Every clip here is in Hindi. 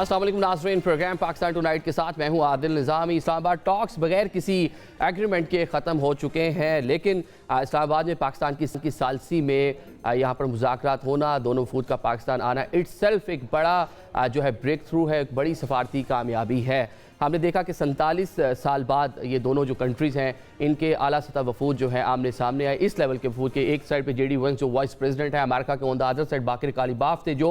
अस्सलाम वालेकुम नाज़रीन, प्रोग्राम पाकिस्तान टुनाइट के साथ मैं हूं आदिल निज़ामी। इस्लामाबाद टॉक्स बगैर किसी एग्रीमेंट के ख़त्म हो चुके हैं, लेकिन इस्लामाबाद में पाकिस्तान की सालसी में यहाँ पर मुज़ाकरात होना, दोनों वफूद का पाकिस्तान आना इट्सेल्फ एक बड़ा जो है ब्रेक थ्रू है, एक बड़ी सफारती कामयाबी है। हमने देखा कि 47 साल बाद ये दोनों जो कंट्रीज़ हैं इनके आला सतह वफूद जो है आमने सामने आए। इस लेवल के वफूद के एक साइड पे JD वैंस जो वाइस प्रेसिडेंट है अमेरिका के, ऑन द अदर साइड बाकिर कालिबाफ थे जो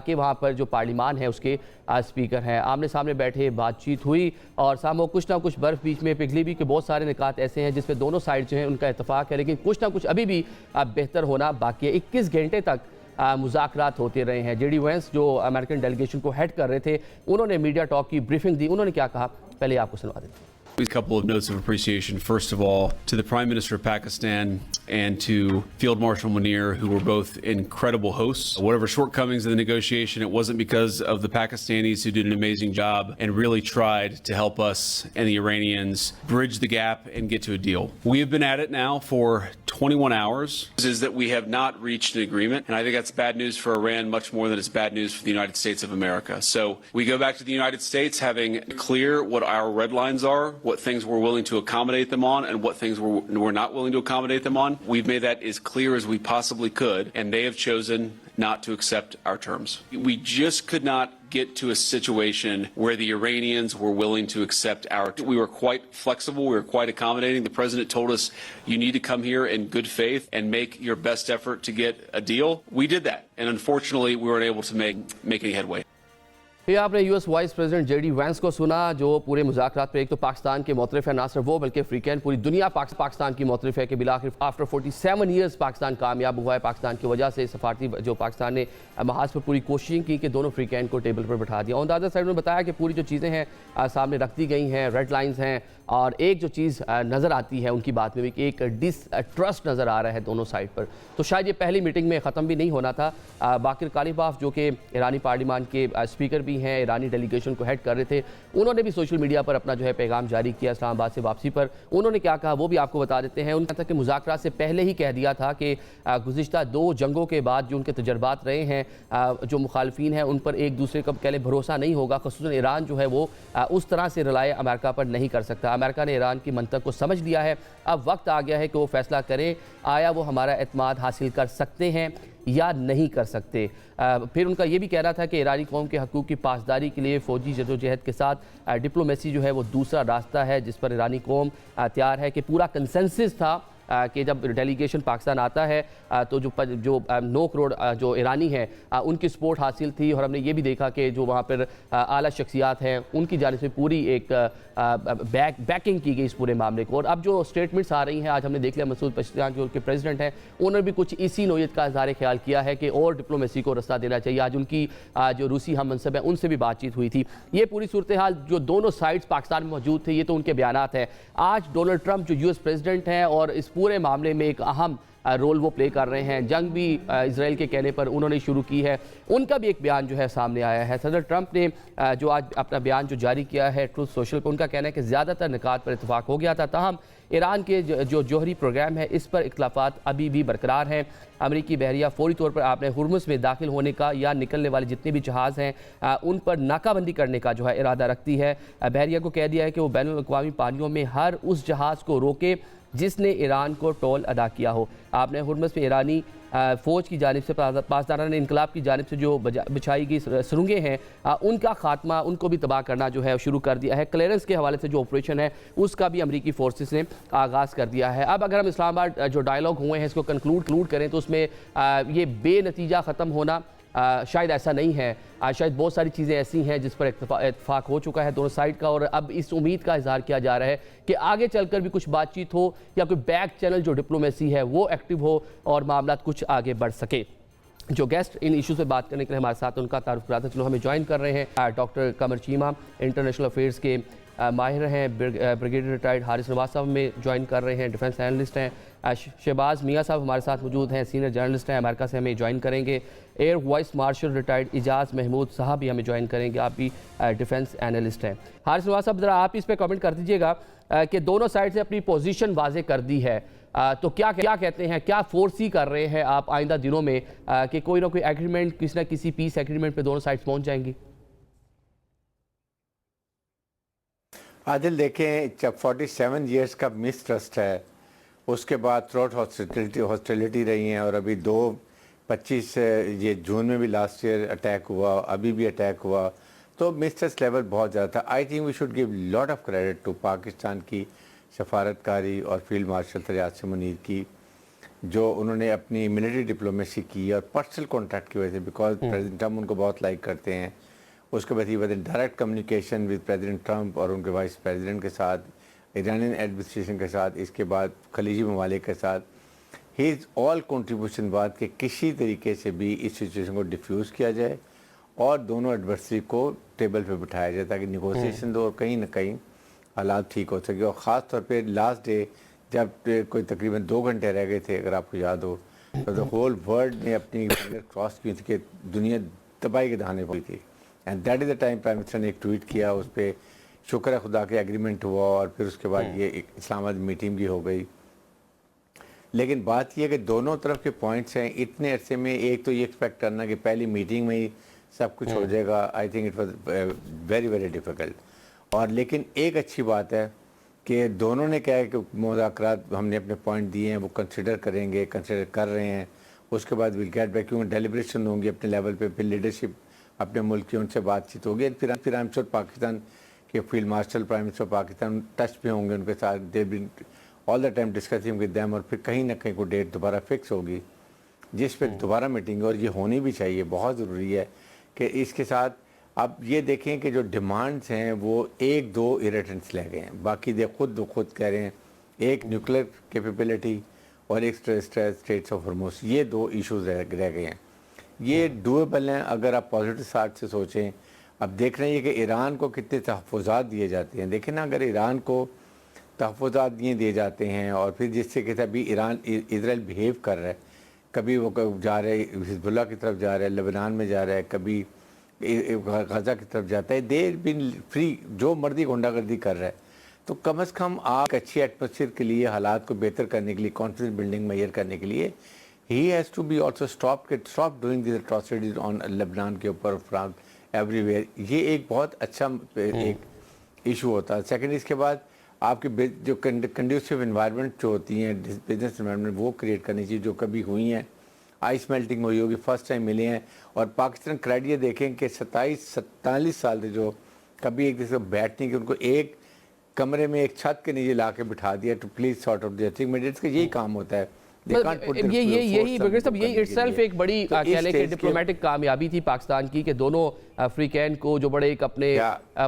कि वहाँ पर जो पार्लिमान है उसके स्पीकर हैं। आमने सामने बैठे बातचीत हुई और सामो कुछ ना कुछ बर्फ़ बीच में पिघली भी कि बहुत सारे निकात ऐसे हैं जिसमें दोनों साइड जो है उनका इत्तेफाक है, लेकिन कुछ ना कुछ अभी भी बेहतर होना बाकी है। 21 घंटे तक मुज़ाकरात होते रहे हैं। JD वैंस जो अमेरिकन डेलीगेशन को हेड कर रहे थे, उन्होंने मीडिया टॉक की ब्रीफिंग दी। उन्होंने क्या कहा पहले आपको सुनवा देते हैं। A couple of notes of appreciation. First of all, to the Prime Minister of Pakistan and to Field Marshal Munir, who were both incredible hosts. Whatever shortcomings in the negotiation, it wasn't because of the Pakistanis who did an amazing job and really tried to help us and the Iranians bridge the gap and get to a deal. We have been at it now for 21 hours. Is that we have not reached an agreement, and I think that's bad news for Iran much more than it's bad news for the United States of America. So we go back to the United States having clear what our red lines are, what things we're willing to accommodate them on, and what things we're not willing to accommodate them on. We've made that as clear as we possibly could, and they have chosen not to accept our terms. We just could not get to a situation where the Iranians were willing to accept our. We were quite flexible. We were quite accommodating. The president told us, you need to come here in good faith and make your best effort to get a deal. We did that. And unfortunately, we weren't able to make any headway. ये आपने US vice president JD Vance को सुना जो पूरे मुज़ाकरात पर एक तो पाकिस्तान के मोतरफ है, ना सिर्फ वो बल्कि फ्रीकैन पूरी दुनिया पाकिस्तान की मोतरफ है कि बिलाखिर आफ्टर 47 ईयर्स पाकिस्तान कामयाब हुआ है। पाकिस्तान की वजह से सफारती जो पाकिस्तान ने महाज पर पूरी कोशिश की कि दोनों फ्रीकैन को टेबल पर बैठा दिया। ऑन द अदर साइड में बताया कि पूरी जो चीज़ें हैं सामने रख दी गई हैं, रेड लाइन्स हैं, और एक जो चीज़ नज़र आती है उनकी बात में भी कि एक डिसट्रस्ट नज़र आ रहा है दोनों साइड पर। तो शायद ये पहली मीटिंग में ख़त्म भी नहीं होना था। बाकिर कालिबाफ जो कि ईरानी पार्लिमान के स्पीकर भी हैं, ईरानी डेलीगेशन को हेड कर रहे थे, उन्होंने भी सोशल मीडिया पर अपना जो है पैगाम जारी किया इस्लामाबाद से वापसी पर। उन्होंने क्या कहा वो भी आपको बता देते हैं। उन्होंने कहा कि मुज़ाकरात से पहले ही कह दिया था कि गुज़िश्ता 2 जंगों के बाद जो उनके तजर्बात रहे हैं, जो मुखालफीन हैं उन पर एक दूसरे का पहले भरोसा नहीं होगा, ख़ुसूसन ईरान जो है वो उस तरह से रिलाय अमेरिका पर नहीं कर सकता। अमेरिका ने ईरान की मंतक को समझ लिया है, अब वक्त आ गया है कि वो फैसला करें आया वो हमारा एतमाद हासिल कर सकते हैं या नहीं कर सकते। फिर उनका ये भी कहना था कि ईरानी कौम के हकूक़ की पासदारी के लिए फ़ौजी जदोजहद के साथ डिप्लोमेसी जो है वो दूसरा रास्ता है जिस पर ईरानी कौम तैयार है। कि पूरा कंसेंसस था कि जब डेलीगेशन पाकिस्तान आता है तो जो 9 करोड़ जो ईरानी हैं उनकी सपोर्ट हासिल थी, और हमने ये भी देखा कि जो वहाँ पर आला शख्सियात हैं उनकी जानिब से पूरी एक बैकिंग की गई इस पूरे मामले को। और अब जो स्टेटमेंट्स आ रही हैं, आज हमने देख लिया मसूद पज़ेश्कियान जो उनके प्रेसिडेंट हैं उन्होंने भी कुछ इसी नोयत का इज़हार ख्याल किया है कि और डिप्लोमेसी को रास्ता देना चाहिए। आज उनकी जो रूसी हम मनसब हैं उनसे भी बातचीत हुई थी। ये पूरी सूरत हाल जो दोनों साइड्स पाकिस्तान में मौजूद थे, ये तो उनके बयानात हैं। आज डोनाल्ड ट्रंप जो US प्रेसिडेंट हैं और इस पूरे मामले में एक अहम रोल वो प्ले कर रहे हैं, जंग भी इजराइल के कहने पर उन्होंने शुरू की है, उनका भी एक बयान जो है सामने आया है। सदर ट्रंप ने जो आज अपना बयान जो जारी किया है ट्रूथ सोशल पर, उनका कहना है कि ज़्यादातर निकात पर इत्तफाक हो गया था, ताहम ईरान के जो जौहरी प्रोग्राम है इस पर इख्तलाफात अभी भी बरकरार हैं। अमरीकी बहरिया फौरी तौर पर आपने हुर्मुज़ में दाखिल होने का या निकलने वाले जितने भी जहाज़ हैं उन पर नाकाबंदी करने का जो है इरादा रखती है। बहरिया को कह दिया है कि वो बैनुल अक़वामी पानियों में हर उस जहाज़ को रोके जिसने ईरान को टोल अदा किया हो। आपने हुर्मुज़ में ईरानी फ़ौज की जानिब से पासदारान इनकलाब की जानिब से जो बिछाई गई सुरंगें हैं उनका खात्मा, उनको भी तबाह करना जो है शुरू कर दिया है। क्लियरेंस के हवाले से जो ऑपरेशन है उसका भी अमरीकी फोर्सेस ने आगाज़ कर दिया है। अब अगर हम इस्लामाबाद जो डायलॉग हुए हैं इसको कंक्लूड करें तो उसमें ये बेनतीजा ख़त्म होना शायद ऐसा नहीं है। शायद बहुत सारी चीज़ें ऐसी हैं जिस पर इत्तेफाक हो चुका है दोनों साइड का, और अब इस उम्मीद का इजहार किया जा रहा है कि आगे चलकर भी कुछ बातचीत हो या कोई बैक चैनल जो डिप्लोमेसी है वो एक्टिव हो और मामला कुछ आगे बढ़ सके। जो गेस्ट इन इशू से बात करने के लिए हमारे साथ उनका तारुफ कराता चलो हमें ज्वाइन कर रहे हैं डॉक्टर कमर चीमा, इंटरनेशनल अफेयर्स के माहिर हैं, ब्रिगेडियर रिटायर्ड हारिस नवाज साहब में ज्वाइन कर रहे हैं, डिफेंस एनालिस्ट हैं। शहबाज मियाँ साहब हमारे साथ मौजूद हैं, सीनियर जर्नलिस्ट हैं, अमेरिका से हमें ज्वाइन करेंगे। Air vice marshal retired Ijaz Mahmood साहब भी हमें ज्वाइन करेंगे, आप भी डिफेंस एनालिस्ट हैं। हारिस नवाज साहब ज़रा आप इस पर कमेंट कर दीजिएगा कि दोनों साइड से अपनी पोजीशन वाजे कर दी है, तो क्या कहते हैं, क्या फोर्स कर रहे हैं आप आइंदा दिनों में कि कोई ना कोई एग्रीमेंट, किसी ना किसी पीस एग्रीमेंट पे दोनों साइड्स पहुंच जाएंगी? आदिल देखें, जब 47 इयर्स का मिस ट्रस्ट है, उसके बाद थ्रोट हॉस्टिलिटी रही हैं, और अभी 2/25 ये जून में भी लास्ट ईयर अटैक हुआ, अभी भी अटैक हुआ, तो मिस ट्रस्ट लेवल बहुत ज़्यादा था। I think we should give lot of credit to Pakistan की सफारतकारी और फील्ड मार्शल रियाज मुनीर की, जो उन्होंने अपनी मिलिट्री डिप्लोमेसी की और पर्सनल कॉन्टैक्ट की वजह से, बिकॉज प्रेसिडेंट ट्रम्प उनको बहुत लाइक करते हैं। उसके बाद ही direct communication with president Trump और उनके वाइस प्रेसिडेंट के साथ, ईरानियन एडमिनिस्ट्रेशन के साथ, इसके बाद खलीजी ममालिक के साथ। हीज़ ऑल कंट्रीब्यूशन बात कि किसी तरीके से भी इस सिचुएशन को डिफ्यूज़ किया जाए और दोनों एडवर्सरी को टेबल पे बिठाया जाए, ताकि निगोसिएशन हो और कहीं ना कहीं हालात ठीक हो सके। और ख़ास तौर पे लास्ट डे जब कोई तकरीबन 2 घंटे रह गए थे, अगर आपको याद हो, तो द होल वर्ल्ड ने अपनी फिंगर क्रॉस की थी कि दुनिया तबाही के दहाने पर थी। And that is the time prime minister ने एक ट्वीट किया, उस पर शुक्र है खुदा के एग्रीमेंट हुआ, और फिर उसके बाद ये एक इस्लामाबाद मीटिंग भी हो गई। लेकिन बात यह है कि दोनों तरफ के पॉइंट्स हैं। इतने अरसे में एक तो ये एक्सपेक्ट करना कि पहली मीटिंग में ही सब कुछ हो जाएगा, I think it was very very difficult. और लेकिन एक अच्छी बात है कि दोनों ने कहा है कि मुज़ाकरात हमने अपने पॉइंट दिए हैं, वो कंसिडर करेंगे, कंसिडर कर रहे हैं। उसके बाद विल गेट बैक, क्योंकि डेलिब्रेशन होंगी अपने लेवल पे, फिर लीडरशिप अपने मुल्क की उनसे बातचीत होगी। फिर आई एम श्योर पाकिस्तान के field marshal prime minister Pakistan touch पे होंगे उनके साथ, they been all the time discussing with them, और फिर कहीं ना कहीं कोई डेट दोबारा फिक्स होगी जिस पे दोबारा मीटिंग, और ये होनी भी चाहिए, बहुत ज़रूरी है कि इसके साथ आप ये देखें कि जो डिमांड्स हैं वो 1-2 इरिटेंट्स रह गए हैं, बाकी दे खुद कह रहे हैं, एक न्यूक्लियर कैपेबिलिटी और एक स्ट्रेट्स ऑफ हॉर्मुज़, ये 2 इश्यूज रह गए हैं। ये डूएबल हैं अगर आप पॉजिटिव साइड से सोचें। अब देख रहे हैं कि ईरान को कितने तहफ़्फ़ुज़ात दिए जाते हैं। देखें ना, अगर ईरान को तहफ़्फ़ुज़ात दिए जाते हैं और फिर जिससे कि अभी इजराइल बिहेव कर रहा है, कभी वो जा रहा है हिज़्बुल्लाह की तरफ जा रहा है, लेबनान में जा रहा है, कभी गज़ा की तरफ जाता है, देर बिन फ्री, जो मर्जी गुंडागर्दी कर रहा है। तो कम अज़ कम आप अच्छी एटमॉस्फेयर के लिए, हालात को बेहतर करने के लिए, कॉन्फिडेंस बिल्डिंग मैयर करने के लिए, he has to be also stop doing this atrocities on Lebanon के ऊपर, फ्रांस, एवरीवेयर। ये एक बहुत अच्छा एक इशू होता है। सेकेंड, इसके बाद आपकी जो कंड्यूसिव इन्वायरमेंट जो होती हैं, बिजनेस इन्वायरमेंट, वो क्रिएट करनी चाहिए, जो कभी हुई हैं। आइस मेल्टिंग हुई होगी, फर्स्ट टाइम मिले हैं। और पाकिस्तान क्राइटेरिया देखें कि 27-47 साल से जो कभी एक दूसरे को बैठ नहीं कि उनको एक कमरे में एक छत के नीचे ला के बिठा दिया to please sort out the thing, का यही काम होता है। यही बगैर सब यही इटसेल्फ एक बड़ी कह लें कि डिप्लोमेटिक कामयाबी थी पाकिस्तान की, कि दोनों अफ्रीकैन को जो बड़े एक अपने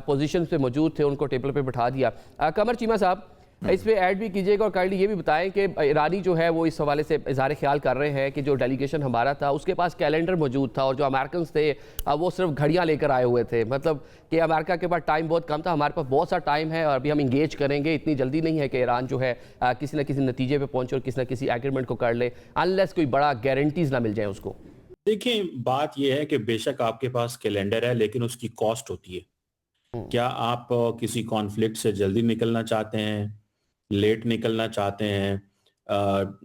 पोजीशन पे मौजूद थे उनको टेबल पे बिठा दिया। कमर चीमा साहब, इस पे ऐड भी कीजिएगा और काइंडली ये भी बताएं कि ईरानी जो है वो इस हवाले से इज़हार ख्याल कर रहे हैं कि जो डेलीगेशन हमारा था उसके पास कैलेंडर मौजूद था और जो अमेरिकन थे वो सिर्फ घड़ियां लेकर आए हुए थे। मतलब कि अमेरिका के पास टाइम बहुत कम था, हमारे पास बहुत सा टाइम है और अभी हम इंगेज करेंगे, इतनी जल्दी नहीं है कि ईरान जो है किसी न किसी नतीजे पर पहुंचे और किसी न किसी एग्रीमेंट को कर ले, अनलेस कोई बड़ा गारंटीज ना मिल जाए उसको। देखिए, बात यह है कि बेशक आपके पास कैलेंडर है, लेकिन उसकी कॉस्ट होती है। क्या आप किसी कॉन्फ्लिक्ट से जल्दी निकलना चाहते हैं, लेट निकलना चाहते हैं,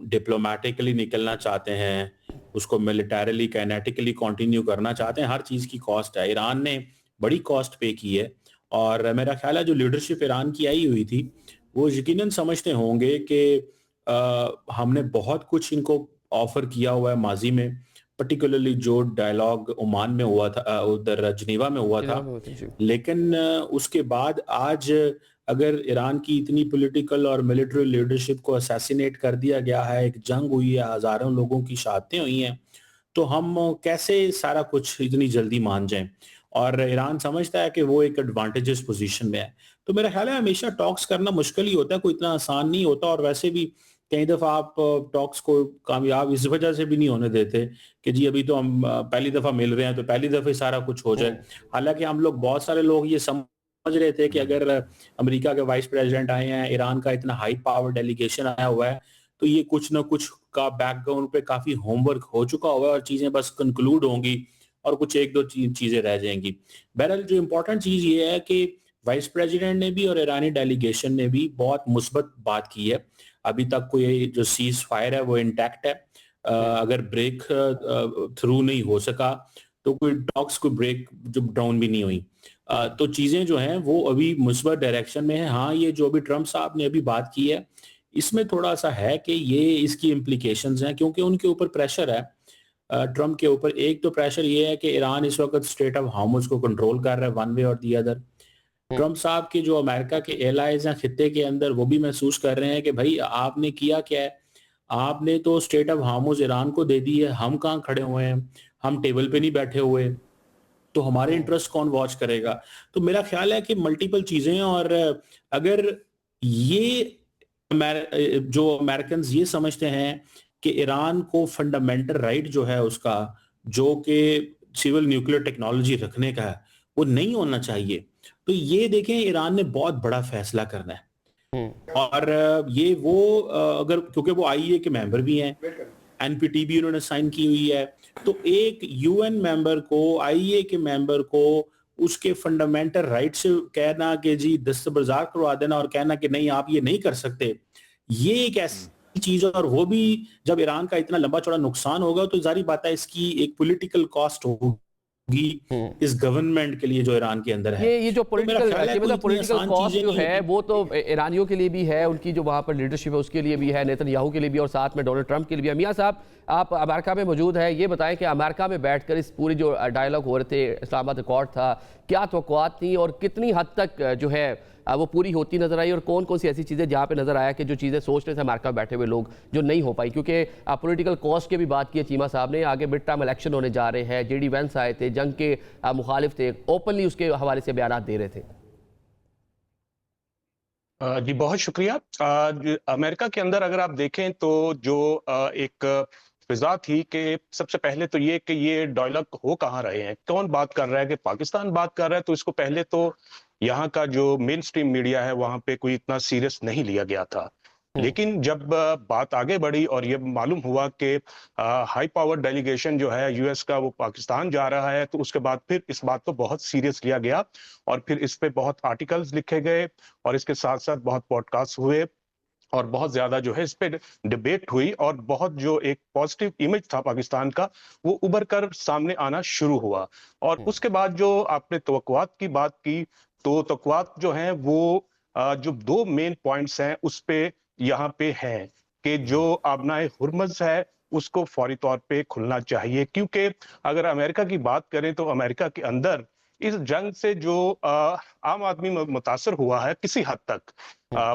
डिप्लोमेटिकली निकलना चाहते हैं, उसको मिलिटरीली काइनेटिकली कंटिन्यू करना चाहते हैं, हर चीज़ की कॉस्ट है। ईरान ने बड़ी कॉस्ट पे की है और मेरा ख्याल है जो लीडरशिप ईरान की आई हुई थी वो यकीनन समझते होंगे कि हमने बहुत कुछ इनको ऑफर किया हुआ है माजी में, पर्टिकुलरली जो डायलॉग ओमान में हुआ था, उधर जिनेवा में हुआ था। लेकिन उसके बाद आज अगर ईरान की इतनी पॉलिटिकल और मिलिट्री लीडरशिप को असैसिनेट कर दिया गया है, एक जंग हुई है, हजारों लोगों की शहादतें हुई हैं, तो हम कैसे सारा कुछ इतनी जल्दी मान जाएं? और ईरान समझता है कि वो एक एडवांटेजेस पोजीशन में है। तो मेरा ख्याल है हमेशा टॉक्स करना मुश्किल ही होता है, कोई इतना आसान नहीं होता। और वैसे भी कई दफा आप टॉक्स को कामयाब इस वजह से भी नहीं होने देते कि जी अभी तो हम पहली दफा मिल रहे हैं तो पहली दफा सारा कुछ हो जाए। हालांकि हम लोग, बहुत सारे लोग ये समझ रहे थे कि अगर अमेरिका के वाइस प्रेसिडेंट आए हैं, ईरान का इतना हाई पावर डेलीगेशन आया हुआ है, तो ये कुछ ना कुछ का बैकग्राउंड पे काफी होमवर्क हो चुका हुआ है और चीजें बस कंक्लूड होंगी और कुछ एक दो चीजें रह जाएंगी। बहरहाल जो इम्पोर्टेंट चीज ये है कि वाइस प्रेसिडेंट ने भी और ईरानी डेलीगेशन ने भी बहुत मुस्बत बात की है। अभी तक कोई जो सीज फायर है वो इंटैक्ट है। अगर ब्रेक थ्रू नहीं हो सका तो कोई टॉक्स कोई ब्रेक जो डाउन भी नहीं हुई। तो चीजें जो हैं वो अभी मुस्बत डायरेक्शन में है। हाँ, ये जो अभी ट्रम्प साहब ने अभी बात की है, इसमें थोड़ा सा है कि ये इसकी इम्प्लीकेशंस हैं, क्योंकि उनके ऊपर प्रेशर है ट्रम्प के ऊपर। एक तो प्रेशर ये है कि ईरान इस वक्त स्ट्रेट ऑफ हार्मुज को कंट्रोल कर रहा है वन वे और दी अदर। ट्रम्प साहब के जो अमेरिका के एलाइज हैं खित्ते के अंदर, वो भी महसूस कर रहे हैं कि भाई आपने किया क्या है, आपने तो स्ट्रेट ऑफ हार्मुज ईरान को दे दी है, हम कहाँ खड़े हुए हैं, हम टेबल पे नहीं बैठे हुए, तो हमारे इंटरेस्ट कौन वॉच करेगा। तो मेरा ख्याल है कि मल्टीपल चीजें हैं, और अगर ये जो अमेरिकन ये समझते हैं कि ईरान को फंडामेंटल राइट जो है उसका, जो कि सिविल न्यूक्लियर टेक्नोलॉजी रखने का है, वो नहीं होना चाहिए, तो ये देखें ईरान ने बहुत बड़ा फैसला करना है। और ये वो अगर, क्योंकि वो आईईए के मेंबर भी हैं, एनपीटी भी उन्होंने साइन की हुई है, तो एक यूएन मेंबर को, आईईए के मेंबर को उसके फंडामेंटल राइट से कहना कि जी दस्तबरदार करवा देना और कहना कि नहीं आप ये नहीं कर सकते, ये एक ऐसी चीज है। और वो भी जब ईरान का इतना लंबा चौड़ा नुकसान होगा, तो जारी बात है इसकी एक पॉलिटिकल कॉस्ट होगी इस गवर्नमेंट के लिए जो ईरान के अंदर है। ये जो तो मेरा ख्याल है कोई पॉलिटिकल आसान कॉस्ट चीजें जो नहीं है होती। वो तो ईरानियों के लिए भी है, उनकी जो वहाँ पर लीडरशिप है उसके लिए भी है, नेतन्याहू के लिए भी, और साथ में डोनाल्ड ट्रंप के लिए भी है। मियां साहब, आप अमेरिका में मौजूद है, ये बताएं कि अमेरिका में बैठकर इस पूरी जो डायलॉग हो रहे थे, इस्लामाबाद अकॉर्ड था, क्या तवक्कुआत थी और कितनी हद तक जो है वो पूरी होती नजर आई, और कौन कौन सी ऐसी चीज़ें जहाँ पे नजर आया कि जो चीज़ें सोच रहे थे अमेरिका में बैठे हुए लोग जो नहीं हो पाई? क्योंकि पॉलिटिकल कॉस्ट की भी बात की है चीमा साहब ने, आगे मिड टर्म इलेक्शन होने जा रहे हैं, जेडी वेंस आए थे, जंग के मुखालिफ थे, ओपनली उसके हवाले से बयान दे रहे थे। जी बहुत शुक्रिया। अमेरिका के अंदर अगर आप देखें तो जो एक फिजा थी कि सबसे पहले तो ये कि ये डायलॉग हो कहाँ रहे हैं, कौन बात कर रहा है, कि पाकिस्तान बात कर रहा है, तो इसको पहले तो यहाँ का जो मेन स्ट्रीम मीडिया है वहां पे कोई इतना सीरियस नहीं लिया गया था। लेकिन जब बात आगे बढ़ी और ये मालूम हुआ कि हाई पावर डेलीगेशन जो है यूएस का वो पाकिस्तान जा रहा है, तो उसके बाद फिर इस बात को बहुत सीरियस लिया गया और फिर इस पे बहुत आर्टिकल्स लिखे गए और इसके साथ साथ बहुत पॉडकास्ट हुए और बहुत ज्यादा जो है इस पे डिबेट हुई और बहुत जो एक पॉजिटिव इमेज था पाकिस्तान का वो उभर कर सामने आना शुरू हुआ। और उसके बाद जो आपने तवक्कुआत की बात की, तो तवक्कुआत जो हैं वो जो दो मेन पॉइंट्स हैं उस पे यहाँ पे है कि जो आबनाए हुर्मज है उसको फौरी तौर पे खुलना चाहिए, क्योंकि अगर अमेरिका की बात करें तो अमेरिका के अंदर इस जंग से जो आम आदमी मुतासर हुआ है किसी हद तक,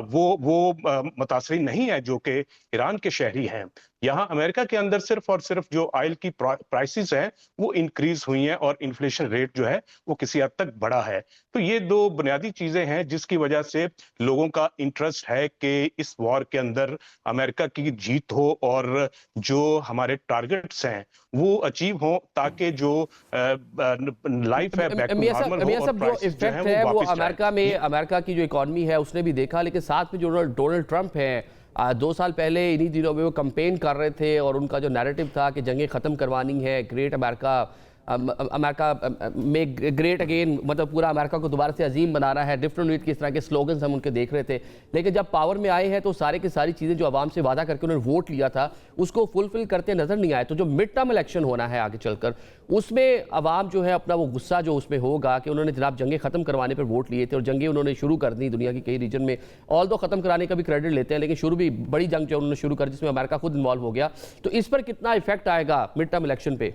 वो मुतासरी नहीं है जो कि ईरान के शहरी हैं। यहाँ अमेरिका के अंदर सिर्फ और सिर्फ जो ऑयल की प्राइसेस हैं वो इंक्रीज हुई हैं और इन्फ्लेशन रेट जो है वो किसी हद तक बढ़ा है। तो ये दो बुनियादी चीजें हैं जिसकी वजह से लोगों का इंटरेस्ट है कि इस वॉर के अंदर अमेरिका की जीत हो और जो हमारे टारगेट्स हैं वो अचीव हो, ताकि जो लाइफ है बैक टू नॉर्मल हो और प्राइसेस जो है वो वापस जाए। अमेरिका की जो इकॉनमी है उसने भी देखा, लेकिन साथ में जो डोनाल्ड ट्रंप है 2 साल पहले इन्हीं दिनों में वो कैंपेन कर रहे थे और उनका जो नैरेटिव था कि जंगें ख़त्म करवानी है, ग्रेट अमेरिका, अमेरिका में ग्रेट अगेन, मतलब पूरा अमेरिका को दोबारा से अजीम बनाना है, डिफरेंट किस तरह के स्लोगन्स हम उनके देख रहे थे। लेकिन जब पावर में आए हैं तो सारे की सारी चीज़ें जो आवाम से वादा करके उन्होंने वोट लिया था उसको फुलफिल करते नजर नहीं आए। तो जो मिड टर्म इलेक्शन होना है आगे चलकर, उसमें आवाम जो है अपना वो गुस्सा जो उसमें होगा कि उन्होंने जनाब जंगें ख़त्म करवाने पर वोट लिए थे और जंगें उन्होंने शुरू कर दी दुनिया की कई रीजन में, ऑल दो ख़त्म कराने का भी क्रेडिट लेते हैं, लेकिन शुरू भी बड़ी जंग जो उन्होंने शुरू कर जिसमें अमेरिका खुद इन्वॉल्व हो गया। तो इस पर कितना इफेक्ट आएगा मिड टर्म इलेक्शन पे?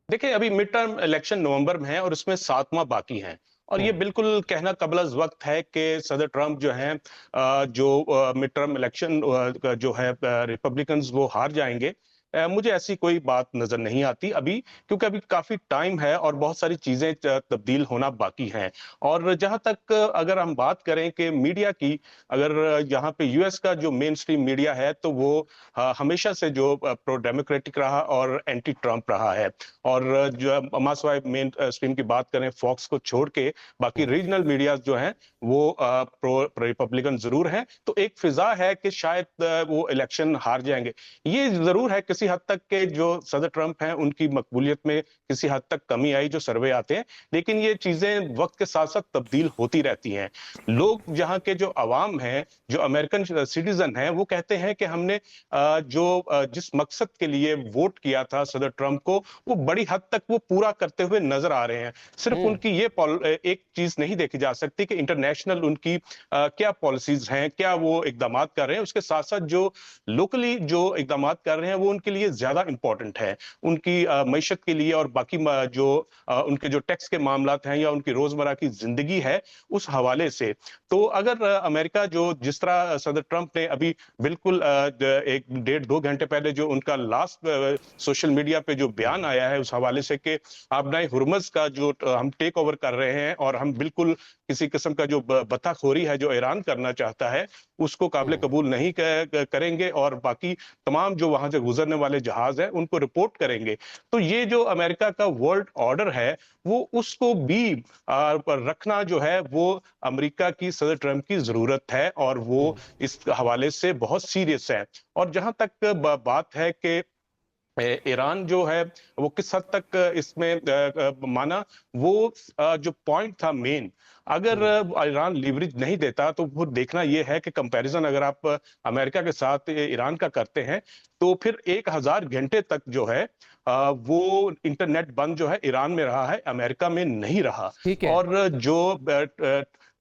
देखिए अभी मिड टर्म इलेक्शन नवंबर में है और इसमें 7 माह बाकी हैं और ये बिल्कुल कहना कबल वक्त है कि सदर ट्रंप जो हैं जो मिड टर्म इलेक्शन जो है रिपब्लिकन्स वो हार जाएंगे। मुझे ऐसी कोई बात नजर नहीं आती अभी, क्योंकि अभी काफी टाइम है और बहुत सारी चीजें तब्दील होना बाकी हैं। और जहां तक अगर हम बात करें कि मीडिया की, अगर यहाँ पे यूएस का जो मेन स्ट्रीम मीडिया है तो वो हमेशा से जो प्रो डेमोक्रेटिक रहा और एंटी ट्रंप रहा है। और जो मासवाई मेन स्ट्रीम की बात करें फॉक्स को छोड़ के, बाकी रीजनल मीडिया जो हैं वो प्रो रिपब्लिकन जरूर हैं। तो एक फिजा है कि शायद वो इलेक्शन हार जाएंगे। ये जरूर है कि किसी हद तक के जो सदर ट्रंप हैं उनकी मकबूलियत में किसी हद तक कमी आई, जो सर्वे आते हैं, लेकिन ये चीजें वक्त के साथ साथ तब्दील होती रहती हैं। लोग यहाँ के जो अवाम हैं, जो अमेरिकन सिटीजन हैं, वो कहते हैं कि हमने जिस मकसद के लिए वोट किया था सदर ट्रंप को, वो बड़ी हद तक वो पूरा करते हुए नजर आ रहे हैं। सिर्फ उनकी ये एक चीज नहीं देखी जा सकती कि इंटरनेशनल उनकी क्या पॉलिसीज हैं, क्या वो इकदाम कर रहे हैं, उसके साथ साथ जो लोकली जो इकदाम कर रहे हैं वो उनके लिए ज्यादा इंपॉर्टेंट है, उनकी मईशत के लिए और बाकी उनके जो टैक्स के मामलात हैं या उनकी रोजमर्रा की जिंदगी है, उस हवाले से। तो अगर अमेरिका जो जिस तरह सदर ट्रंप ने अभी बिल्कुल 1-1.5-2 घंटे पहले जो उनका लास्ट सोशल मीडिया पे जो बयान आया है उस हवाले से कि आबनाए हुर्मुज़ का जो हम टेक ओवर कर रहे हैं और हम बिल्कुल किसी किस्म का जो बताखोरी है जो ईरान करना चाहता है उसको काबिल कबूल नहीं करेंगे और बाकी तमाम जो वहां से गुजरने वाले जहाज हैं उनको रिपोर्ट करेंगे। तो ये जो अमेरिका का वर्ल्ड ऑर्डर है वो उसको भी रखना जो है वो अमेरिका की सदर ट्रंप की जरूरत है और वो इस हवाले से बहुत सीरियस है। और जहां तक बात है कि ईरान जो है वो किस हद तक इसमें माना, वो जो पॉइंट था मेन, अगर ईरान लीवरेज नहीं देता तो वो देखना ये है कि कंपैरिजन अगर आप अमेरिका के साथ ईरान का करते हैं तो फिर 1000 घंटे तक जो है वो इंटरनेट बंद जो है ईरान में रहा है, अमेरिका में नहीं रहा। ठीक है। और जो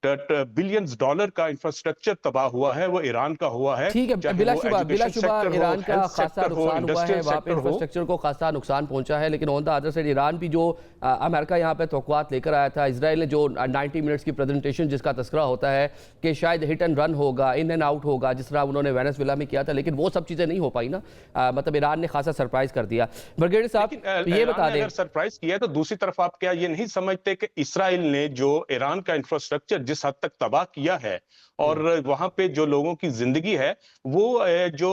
बिलियंस डॉलर का इंफ्रास्ट्रक्चर तबाह हुआ है वो ईरान का हुआ है। ठीक है, बिलाशुबा ईरान का खासा नुकसान हुआ है, वहाँ पे इंफ्रास्ट्रक्चर को खासा नुकसान पहुंचा है, लेकिन on the other side Iran भी जो अमेरिका यहाँ पे तवक्कुआत लेकर आया था, इजराइल ने जो 90 मिनट्स की प्रेजेंटेशन जिसका तस्करा होता है कि शायद हिट एंड रन होगा, इन एंड आउट होगा, जिस तरह उन्होंने वेनेजुएला में किया था, लेकिन वो सब चीज़ें नहीं हो पाई ना। मतलब ईरान ने खासा सरप्राइज कर दिया। ब्रिगेडियर साहब ये बता दें, अगर सरप्राइज किया तो दूसरी तरफ आप क्या ये नहीं समझते कि इसराइल ने जो ईरान का इंफ्रास्ट्रक्चर जिस हद तक तबाह किया है और वहां पे जो लोगों की जिंदगी है वो जो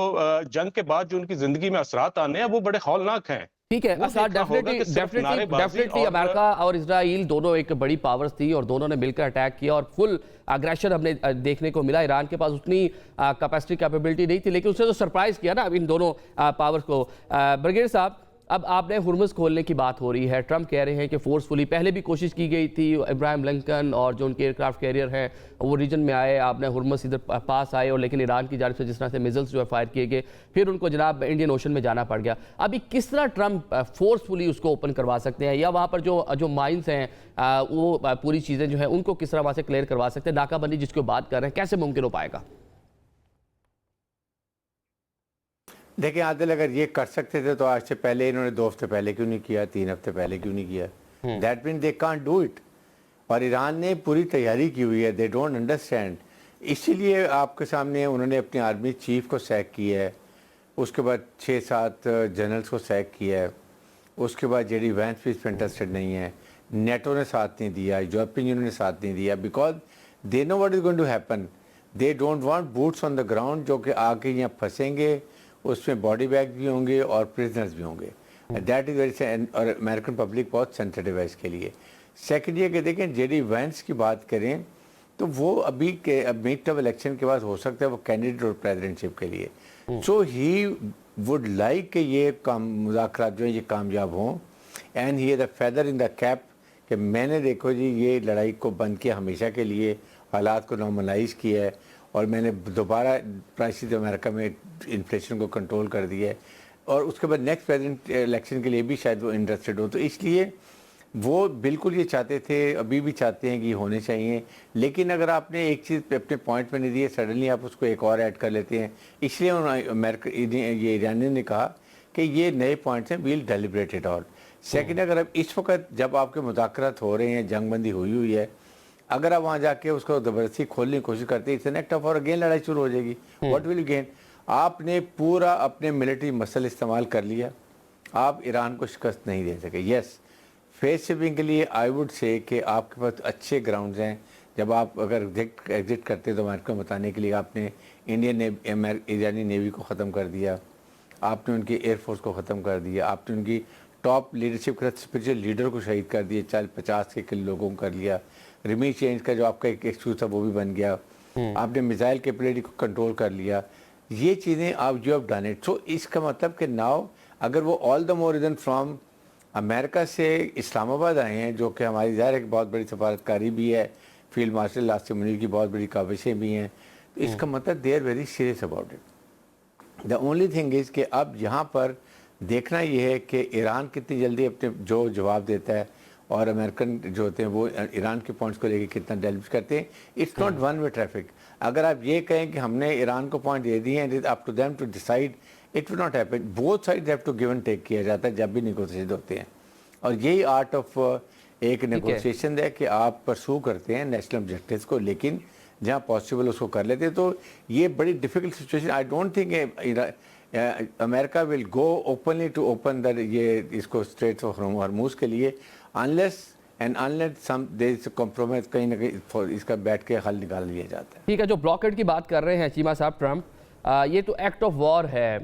जंग के बाद जो उनकी जिंदगी में असरात आने हैं वो बड़े हौलनाक हैं। ठीक है, डेफिनेटली अमेरिका और इजराइल दोनों एक बड़ी पावर्स थी और दोनों ने मिलकर अटैक किया और फुल अग्रेशन हमने देखने को मिला। ईरान के पास उतनी कैपेसिटी कैपेबिलिटी नहीं थी, लेकिन उसने तो सरप्राइज किया ना इन दोनों पावर्स को। ब्रिगेडियर साहब, अब आपने हुर्मुज़ खोलने की बात हो रही है, ट्रंप कह रहे हैं कि फोर्सफुली पहले भी कोशिश की गई थी, इब्राहिम लिंकन और जो उनके एयरक्राफ्ट कैरियर हैं वो रीजन में आए, आपने हुर्मुज़ इधर पास आए और लेकिन ईरान की जानिब से जिस तरह से मिसाइल्स जो है फायर किए गए, फिर उनको जनाब इंडियन ओशन में जाना पड़ गया। अभी किस तरह ट्रंप फोर्सफुली उसको ओपन करवा सकते हैं, या वहाँ पर जो माइंस हैं वो पूरी चीज़ें जो हैं उनको किस तरह वहाँ से क्लियर करवा सकते हैं, नाकाबंदी जिसकी बात कर रहे हैं, कैसे मुमकिन हो पाएगा? देखिए आदिल, अगर ये कर सकते थे तो आज से पहले इन्होंने 2 हफ्ते पहले क्यों नहीं किया, 3 हफ्ते पहले क्यों नहीं किया? That mean they can't do it. और ईरान ने पूरी तैयारी की हुई है, दे डोंट अंडरस्टैंड। इसीलिए आपके सामने उन्होंने अपनी आर्मी चीफ को सैक किया है, उसके बाद 6-7 जनरल्स को सैक किया है, उसके बाद जेडी वैंस भी इस पर इंटरेस्टेड नहीं है, नेटो ने साथ नहीं दिया, यूरोपियन यूनियन ने साथ नहीं दिया, because they know what is going to happen. They don't want boots on the ground जो कि आके यहाँ फंसेंगे, उसमें बॉडी बैग भी होंगे और प्रिजनर्स भी होंगे। दैट इज़ वेरी, और अमेरिकन पब्लिक बहुत सेंसिटिव है इसके लिए। सेकेंड ये कि देखें, जेडी वैंस की बात करें तो वो अभी के मिड टर्म इलेक्शन के बाद हो सकता है वो कैंडिडेट और प्रेसिडेंटशिप के लिए, सो ही वुड लाइक कि ये मुज़ाकरात जो है ये कामयाब हों, and he is the feather in the cap कि मैंने देखो जी ये लड़ाई को बंद किया हमेशा के लिए, हालात को नॉर्मलाइज किया है और मैंने दोबारा प्राइसेस अमेरिका में इन्फ्लेशन को कंट्रोल कर दिया है, और उसके बाद नेक्स्ट प्रेसिडेंट इलेक्शन के लिए भी शायद वो इंटरेस्टेड हो। तो इसलिए वो बिल्कुल ये चाहते थे, अभी भी चाहते हैं कि होने चाहिए। लेकिन अगर आपने एक चीज़ अपने पॉइंट में नहीं दी है, सडनली आप उसको एक और ऐड कर लेते हैं, इसलिए अमेरिका ये ईरानी ने कहा कि ये नए पॉइंट्स हैं, we'll deliberate it all. Second, अगर अब इस वक्त जब आपके मुज़ाकरात हो रहे हैं, जंगबंदी हुई है, अगर आप वहाँ जाके उसको ज़बरदस्ती खोलने की कोशिश करते हैं, it's an act of war, again लड़ाई शुरू हो जाएगी। What will you gain? आपने पूरा अपने मिलिट्री मसल इस्तेमाल कर लिया, आप ईरान को शिकस्त नहीं दे सके। यस, फेस शिपिंग के लिए आई वुड से कि आपके पास अच्छे ग्राउंड्स हैं। जब आप अगर एग्जिट करते तो अमेरिका को बताने के लिए आपने ईरानी नेवी को ख़त्म कर दिया, आपने उनकी एयरफोर्स को ख़त्म कर दिया, आपने उनकी टॉप लीडरशिप का स्पिरिचुअल लीडर को शहीद कर दिया, 40-50 के किलो लोगों को कर लिया। रिमी चेंज का जो आपका एक एक्सक्यूज था वो भी बन गया, आपने मिसाइल कैपेबिलिटी को कंट्रोल कर लिया। ये चीज़ें आप जो अब डन इट, सो इसका मतलब कि नाउ अगर वो all the more reason from America से इस्लामाबाद आए हैं, जो कि हमारी ज़ाहिर एक बहुत बड़ी सफारतकारी भी है, फील्ड मार्शल लास्ट मुनीर की बहुत बड़ी काविशें भी हैं, तो इसका मतलब they are very serious about it. The only thing is कि अब यहाँ पर देखना ये है कि ईरान कितनी जल्दी अपने जो जवाब देता है और अमेरिकन जो होते हैं वो ईरान के पॉइंट्स को लेके कितना डेवलप करते हैं। It's not one way traffic. अगर आप ये कहें कि हमने ईरान को पॉइंट दे दिए हैं, up to them to decide, it will not happen. Both side have to give and take किया जाता है जब भी नेगोशिएशन होते हैं, और यही आर्ट ऑफ एक नेगोशिएशन है कि आप परसू करते हैं नेशनल ऑब्जेक्टिव्स को, लेकिन जहाँ पॉसिबल उसको कर लेते हैं। तो ये बड़ी difficult situation, I don't think America will go openly to open the ये इसको स्ट्रेट्स ऑफ हॉर्मूज के लिए, unless some there is compromise, कहीं ना कहीं इसका बैठ के हल निकाल लिया जाता है। ठीक है, जो ब्लॉकेड की बात कर रहे हैं चीमा साहब ट्रंप, ये तो एक्ट ऑफ वॉर है,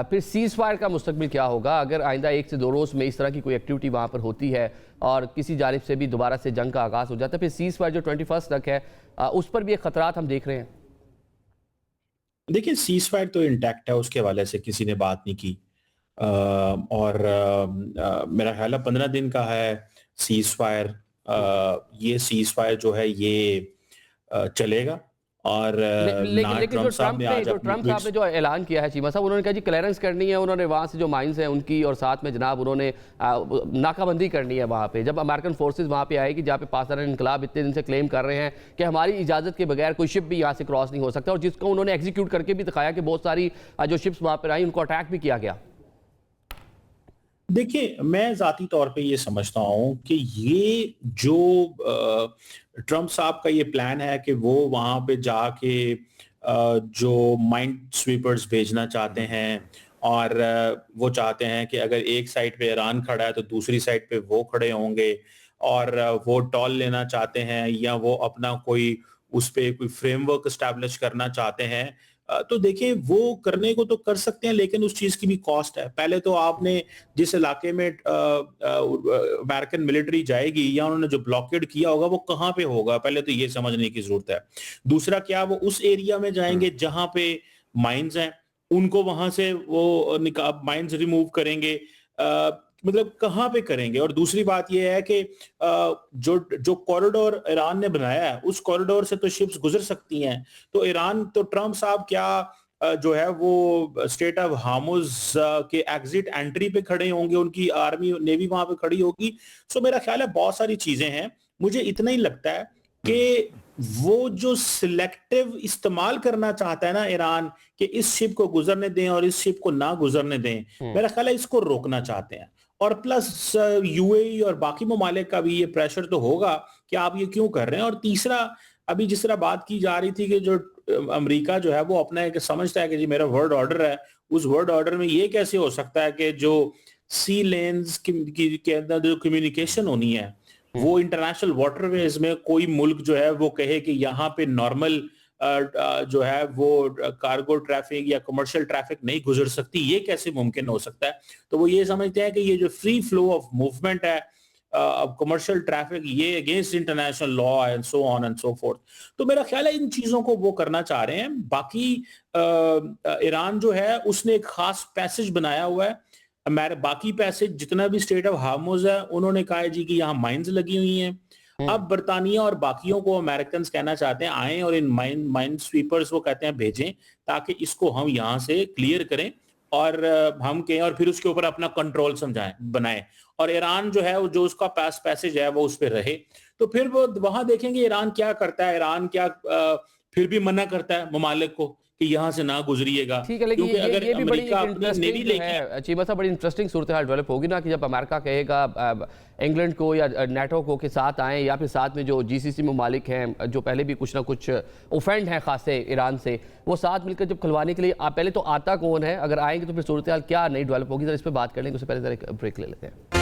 फिर सीज फायर का मुस्तकबिल क्या होगा अगर आइंदा 1 से 2 रोज़ में इस तरह की कोई एक्टिविटी वहाँ पर होती है और किसी जानिब से भी दोबारा से जंग का आगाज़ हो जाता है? फिर सीज फायर जो 21 तक है उस पर भी एक खतरात हम देख रहे हैं। देखिए, सीज फायर तो इंटैक्ट है, उसके हवाले से किसी ने बात नहीं की, और मेरा ख्याल है 15 दिन का है सीज फायर। ये सीज फायर जो है ये चलेगा, और लेकिन जो ट्रंप साहब ने जो ऐलान किया है चीमा साहब, उन्होंने कहा जी क्लियरेंस करनी है, उन्होंने वहाँ से जो माइंस हैं उनकी, और साथ में जनाब उन्होंने नाकाबंदी करनी है वहाँ पे। जब अमेरिकन फोर्सेस वहाँ पे आएगी, जहाँ पे पाकिस्तान इनकलाब इतने दिन से क्लेम कर रहे हैं कि हमारी इजाज़त के बगैर कोई शिप भी यहाँ से क्रॉस नहीं हो सकता, और जिसको उन्होंने एग्जीक्यूट करके भी दिखाया कि बहुत सारी जो शिप्स वहाँ पर आई उनको अटैक भी किया गया। देखिए, मैं ज़ाती तौर पे ये समझता हूँ कि ये जो ट्रंप साहब का ये प्लान है कि वो वहाँ पे जाके जो माइंड स्वीपर्स भेजना चाहते हैं, और वो चाहते हैं कि अगर एक साइड पे ईरान खड़ा है तो दूसरी साइड पे वो खड़े होंगे, और वो टॉल लेना चाहते हैं, या वो अपना कोई उस पे कोई फ्रेमवर्क एस्टैब्लिश करना चाहते हैं, तो देखिए वो करने को तो कर सकते हैं, लेकिन उस चीज की भी कॉस्ट है। पहले तो आपने जिस इलाके में अमेरिकन मिलिट्री जाएगी या उन्होंने जो ब्लॉकेड किया होगा वो कहाँ पे होगा, पहले तो ये समझने की जरूरत है। दूसरा, क्या वो उस एरिया में जाएंगे जहां पे माइंस हैं, उनको वहां से वो माइंस रिमूव करेंगे, मतलब कहाँ पे करेंगे? और दूसरी बात यह है कि जो कॉरिडोर ईरान ने बनाया है, उस कॉरिडोर से तो शिप्स गुजर सकती हैं, तो ईरान तो ट्रंप साहब क्या जो है वो स्टेट ऑफ हार्मुज के एग्जिट एंट्री पे खड़े होंगे, उनकी आर्मी नेवी वहां पे खड़ी होगी। सो मेरा ख्याल है बहुत सारी चीजें हैं। मुझे इतना ही लगता है कि वो जो सिलेक्टिव इस्तेमाल करना चाहता है ना ईरान, कि इस शिप को गुजरने दें और इस शिप को ना गुजरने दें, मेरा ख्याल है इसको रोकना चाहते हैं। और प्लस यूएई और बाकी ममालिक का भी ये प्रेशर तो होगा कि आप ये क्यों कर रहे हैं। और तीसरा, अभी जिस तरह बात की जा रही थी कि जो अमेरिका जो है वो अपना एक समझता है कि जी मेरा वर्ल्ड ऑर्डर है, उस वर्ल्ड ऑर्डर में ये कैसे हो सकता है कि जो सी लेन्स के अंदर जो कम्युनिकेशन होनी है वो इंटरनेशनल वाटरवेज में कोई मुल्क जो है वो कहे कि यहाँ पे नॉर्मल जो है वो कार्गो ट्रैफिक या कमर्शियल ट्रैफिक नहीं गुजर सकती, ये कैसे मुमकिन हो सकता है? तो वो ये समझते हैं कि ये जो फ्री फ्लो ऑफ मूवमेंट है कमर्शियल ट्रैफिक, ये against international law and so on and so fourth. तो मेरा ख्याल है इन चीजों को वो करना चाह रहे हैं। बाकी ईरान जो है उसने एक खास पैसेज बनाया हुआ है, बाकी पैसेज जितना भी स्टेट ऑफ हार्मुज है उन्होंने कहा है जी कि यहाँ माइंस लगी हुई हैं। अब बर्तानिया और बाकियों को अमेरिकन कहना चाहते हैं आए और इन माइंड स्वीपर्स वो कहते हैं भेजें, ताकि इसको हम यहाँ से क्लियर करें और हम कहें, और फिर उसके ऊपर अपना कंट्रोल बनाए, और ईरान जो है जो उसका पैसेज है वो उस पर रहे। तो फिर वो वहां देखेंगे ईरान क्या करता है। ईरान क्या फिर भी मना करता है ममालिक को कि यहाँ से ना गुजरिएगा। ठीक है, लेकिन अगर ये भी बड़ी नेवी है चीमा साहब, बड़ी इंटरेस्टिंग सूरत हाल डेवलप होगी ना कि जब अमेरिका कहेगा इंग्लैंड को या नेटो को के साथ आएं, या फिर साथ में जो जीसीसी ममालिक हैं जो पहले भी कुछ ना कुछ ओफेंड हैं खासे ईरान से, वो साथ मिलकर जब खुलवाने के लिए पहले तो आता कौन है, अगर आएंगे तो फिर सूरत हाल क्या नई डेवलप होगी, जरा इस पर बात कर लेंगे। उससे पहले जरा एक ब्रेक ले लेते हैं।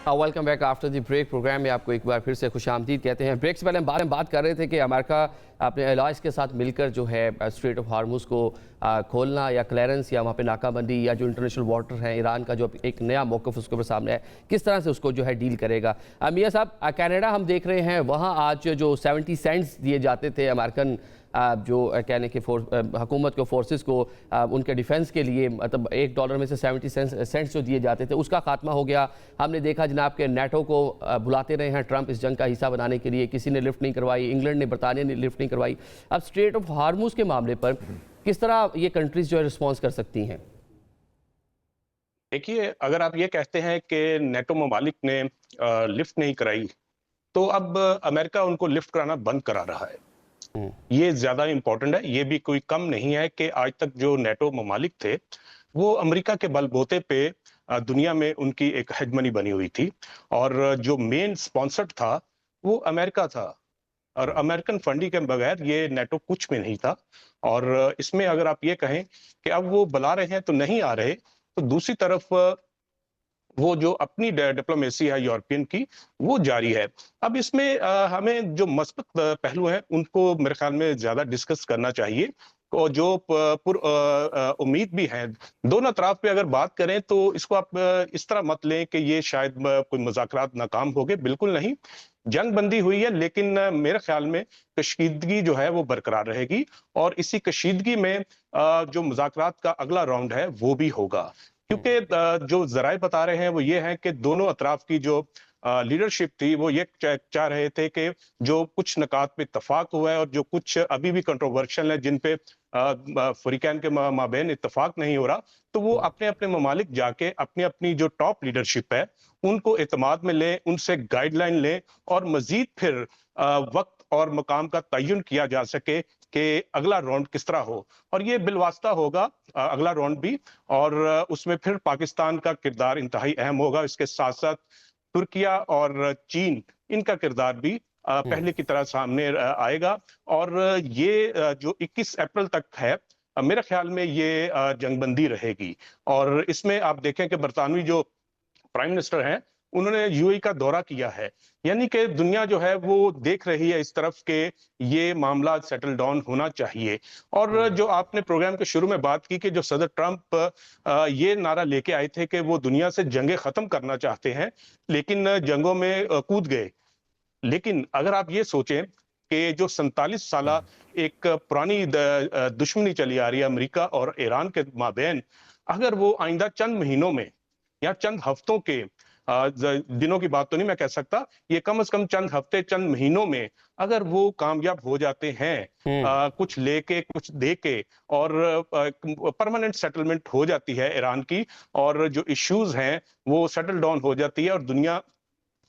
Welcome back after the break. Programme में आपको एक बार फिर से खुशामदीद कहते हैं। ब्रेक से पहले हम बात कर रहे थे कि अमेरिका अपने एलाइज के साथ मिलकर जो है स्ट्रेट ऑफ हार्मुज को खोलना या क्लियरेंस या वहाँ पे नाकाबंदी या जो इंटरनेशनल वाटर है ईरान का जो एक नया मौक़िफ़ उसके ऊपर सामने है, किस तरह से उसको जो है डील करेगा। मियां साहब, कनाडा हम देख रहे हैं, वहाँ आज जो 70 सेंट्स दिए जाते थे अमेरिकन जो कहने के हुकूमत को फोर्सेस को उनके डिफेंस के लिए, मतलब $1 में से 70 सेंट्स जो दिए जाते थे उसका खात्मा हो गया। हमने देखा जनाब के नेटो को बुलाते रहे हैं ट्रंप इस जंग का हिस्सा बनाने के लिए, किसी ने लिफ्ट नहीं करवाई, इंग्लैंड ने, बरतानिया ने लिफ्ट नहीं करवाई। अब स्ट्रेट ऑफ हार्मुज के मामले पर किस तरह ये कंट्रीज जो है रिस्पॉन्स कर सकती हैं? देखिए, अगर आप ये कहते हैं कि नेटो ममालिक ने लिफ्ट नहीं कराई, तो अब अमेरिका उनको लिफ्ट कराना बंद करा रहा है। ये ज्यादा इंपॉर्टेंट है। ये भी कोई कम नहीं है कि आज तक जो नेटो ममालिक थे वो अमेरिका के बलबूते पे दुनिया में उनकी एक हेजमनी बनी हुई थी, और जो मेन स्पॉन्सर था वो अमेरिका था, और अमेरिकन फंडिंग के बगैर ये नेटो कुछ में नहीं था। और इसमें अगर आप ये कहें कि अब वो बुला रहे हैं तो नहीं आ रहे, तो दूसरी तरफ वो जो अपनी डिप्लोमेसी है यूरोपियन की, वो जारी है। अब इसमें हमें जो मस्बत पहलू हैं उनको मेरे ख्याल में ज्यादा डिस्कस करना चाहिए, और जो उम्मीद भी है दोनों तरफ पे अगर बात करें तो इसको आप इस तरह मत लें कि ये शायद कोई मुज़ाकरात नाकाम हो गए, बिल्कुल नहीं। जंग बंदी हुई है, लेकिन मेरे ख्याल में कशीदगी जो है वो बरकरार रहेगी, और इसी कशीदगी में जो मुज़ाकरात का अगला राउंड है वो भी होगा। क्योंकि जो जराए बता रहे हैं वो ये है कि दोनों अतराफ की जो लीडरशिप थी वो ये चाह रहे थे कि जो कुछ नकात पे इत्तफाक हुआ है और जो कुछ अभी भी कंट्रोवर्शियल है जिन पे फरीकैन के माबैन इत्तफाक नहीं हो रहा, तो वो अपने अपने ममालिक जाके अपनी अपनी जो टॉप लीडरशिप है उनको एतमाद में लें, उनसे गाइडलाइन लें, और मजीद फिर वक्त और मकाम का तयन किया जा सके कि अगला राउंड किस तरह हो। और ये बिलवास्ता होगा अगला राउंड भी, और उसमें फिर पाकिस्तान का किरदार इंतहाई अहम होगा। इसके साथ साथ तुर्किया और चीन, इनका किरदार भी पहले की तरह सामने आएगा। और ये जो 21 अप्रैल तक है, मेरे ख्याल में ये जंगबंदी रहेगी। और इसमें आप देखें कि बरतानवी जो प्राइम मिनिस्टर हैं उन्होंने यूएई का दौरा किया है, यानी कि दुनिया जो है वो देख रही है इस तरफ के ये मामला सेटल डाउन होना चाहिए। और जो आपने प्रोग्राम के शुरू में बात की कि जो सदर ट्रंप ये नारा लेके आए थे कि वो दुनिया से जंगें खत्म करना चाहते हैं, लेकिन जंगों में कूद गए। लेकिन अगर आप ये सोचें कि जो 47 साला एक पुरानी दुश्मनी चली आ रही है अमेरिका और ईरान के माबैन, अगर वो आइंदा चंद महीनों में या चंद हफ्तों के दिनों की बात तो नहीं मैं कह सकता, ये कम से कम चंद हफ्ते चंद महीनों में अगर वो कामयाब हो जाते हैं, कुछ लेके कुछ दे के, और परमानेंट सेटलमेंट हो जाती है ईरान की, और जो इश्यूज हैं वो सेटल डाउन हो जाती है, और दुनिया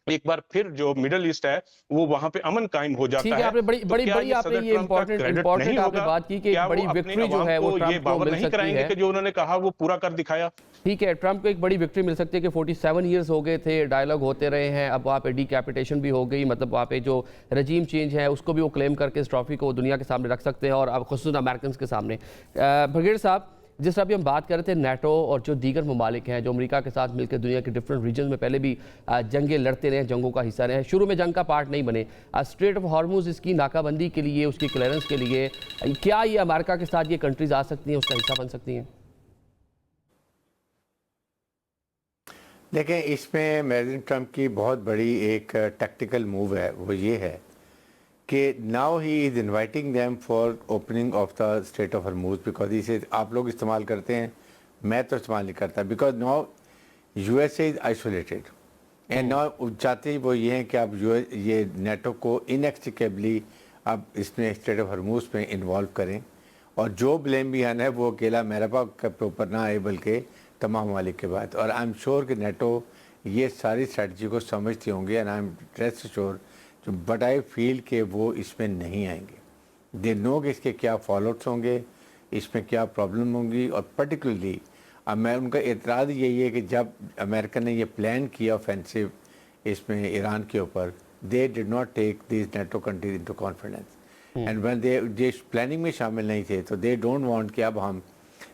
एक बार फिर जो मिडल ईस्ट है वो वहां पे अमन कायम हो जाता है। ठीक है, आपने बड़ी आपने ये इम्पोर्टेंट आपने बात की कि बड़ी विक्ट्री जो है वो ट्रंप को मिल सकती है कि जो उन्होंने कहा वो पूरा कर दिखाया। ठीक है, ट्रंप को एक बड़ी विक्ट्री मिल सकती है कि 47 ईयर्स हो गए थे, डायलॉग होते रहे हैं, अब वहाँ पे डीकैपिटेशन भी हो गई, मतलब वहाँ पे जो रजीम चेंज है उसको भी वो क्लेम करके इस ट्रॉफी को दुनिया के सामने रख सकते हैं, और अब खुसूसन अमेरिकन के सामने। ब्रिगेडियर साहब, जिस तरह भी हम बात कर रहे थे नेटो और जो दीगर ममालिक हैं जो अमेरिका के साथ मिलकर दुनिया के डिफरेंट रीजन में पहले भी जंगें लड़ते रहे, जंगों का हिस्सा रहे, शुरू में जंग का पार्ट नहीं बने, स्ट्रेट ऑफ हार्मुज इसकी नाकाबंदी के लिए, उसकी क्लियरेंस के लिए क्या ये अमेरिका के साथ ये कंट्रीज आ सकती हैं, उसका हिस्सा बन सकती हैं? देखें, इसमें प्रेसिडेंट ट्रंप की बहुत बड़ी एक टैक्टिकल मूव है, वो ये है कि now he is inviting them for opening of the straight of Hormuz, because इसे आप लोग इस्तेमाल करते हैं, मैं तो इस्तेमाल नहीं करता, because now USA is isolated and now चाहते ही वो ये हैं कि आप ये नेटो को इनएक्सट्रिकेबली अब इसमें स्ट्रेट ऑफ हॉर्मुज में इन्वॉल्व करें, और जो ब्लेम भी आना है वो अकेला मेरा के ऊपर ना आए बल्कि तमाम ममालिक के बाद। और आई एम श्योर कि नेटो ये सारी स्ट्रेटजी को समझती होंगे, and I am rest sure, but I feel कि वो इसमें नहीं आएंगे। दे नो कि इसके क्या फॉलोअप्स होंगे, इसमें क्या प्रॉब्लम होंगी, और पर्टिकुलरली अब मैं उनका एतराज़ यही है कि जब अमेरिका ने ये प्लान किया ऑफेंसिव इसमें ईरान के ऊपर, they did not take this NATO countries into confidence, and when they planning में शामिल नहीं थे, तो दे डोंट वांट कि अब हम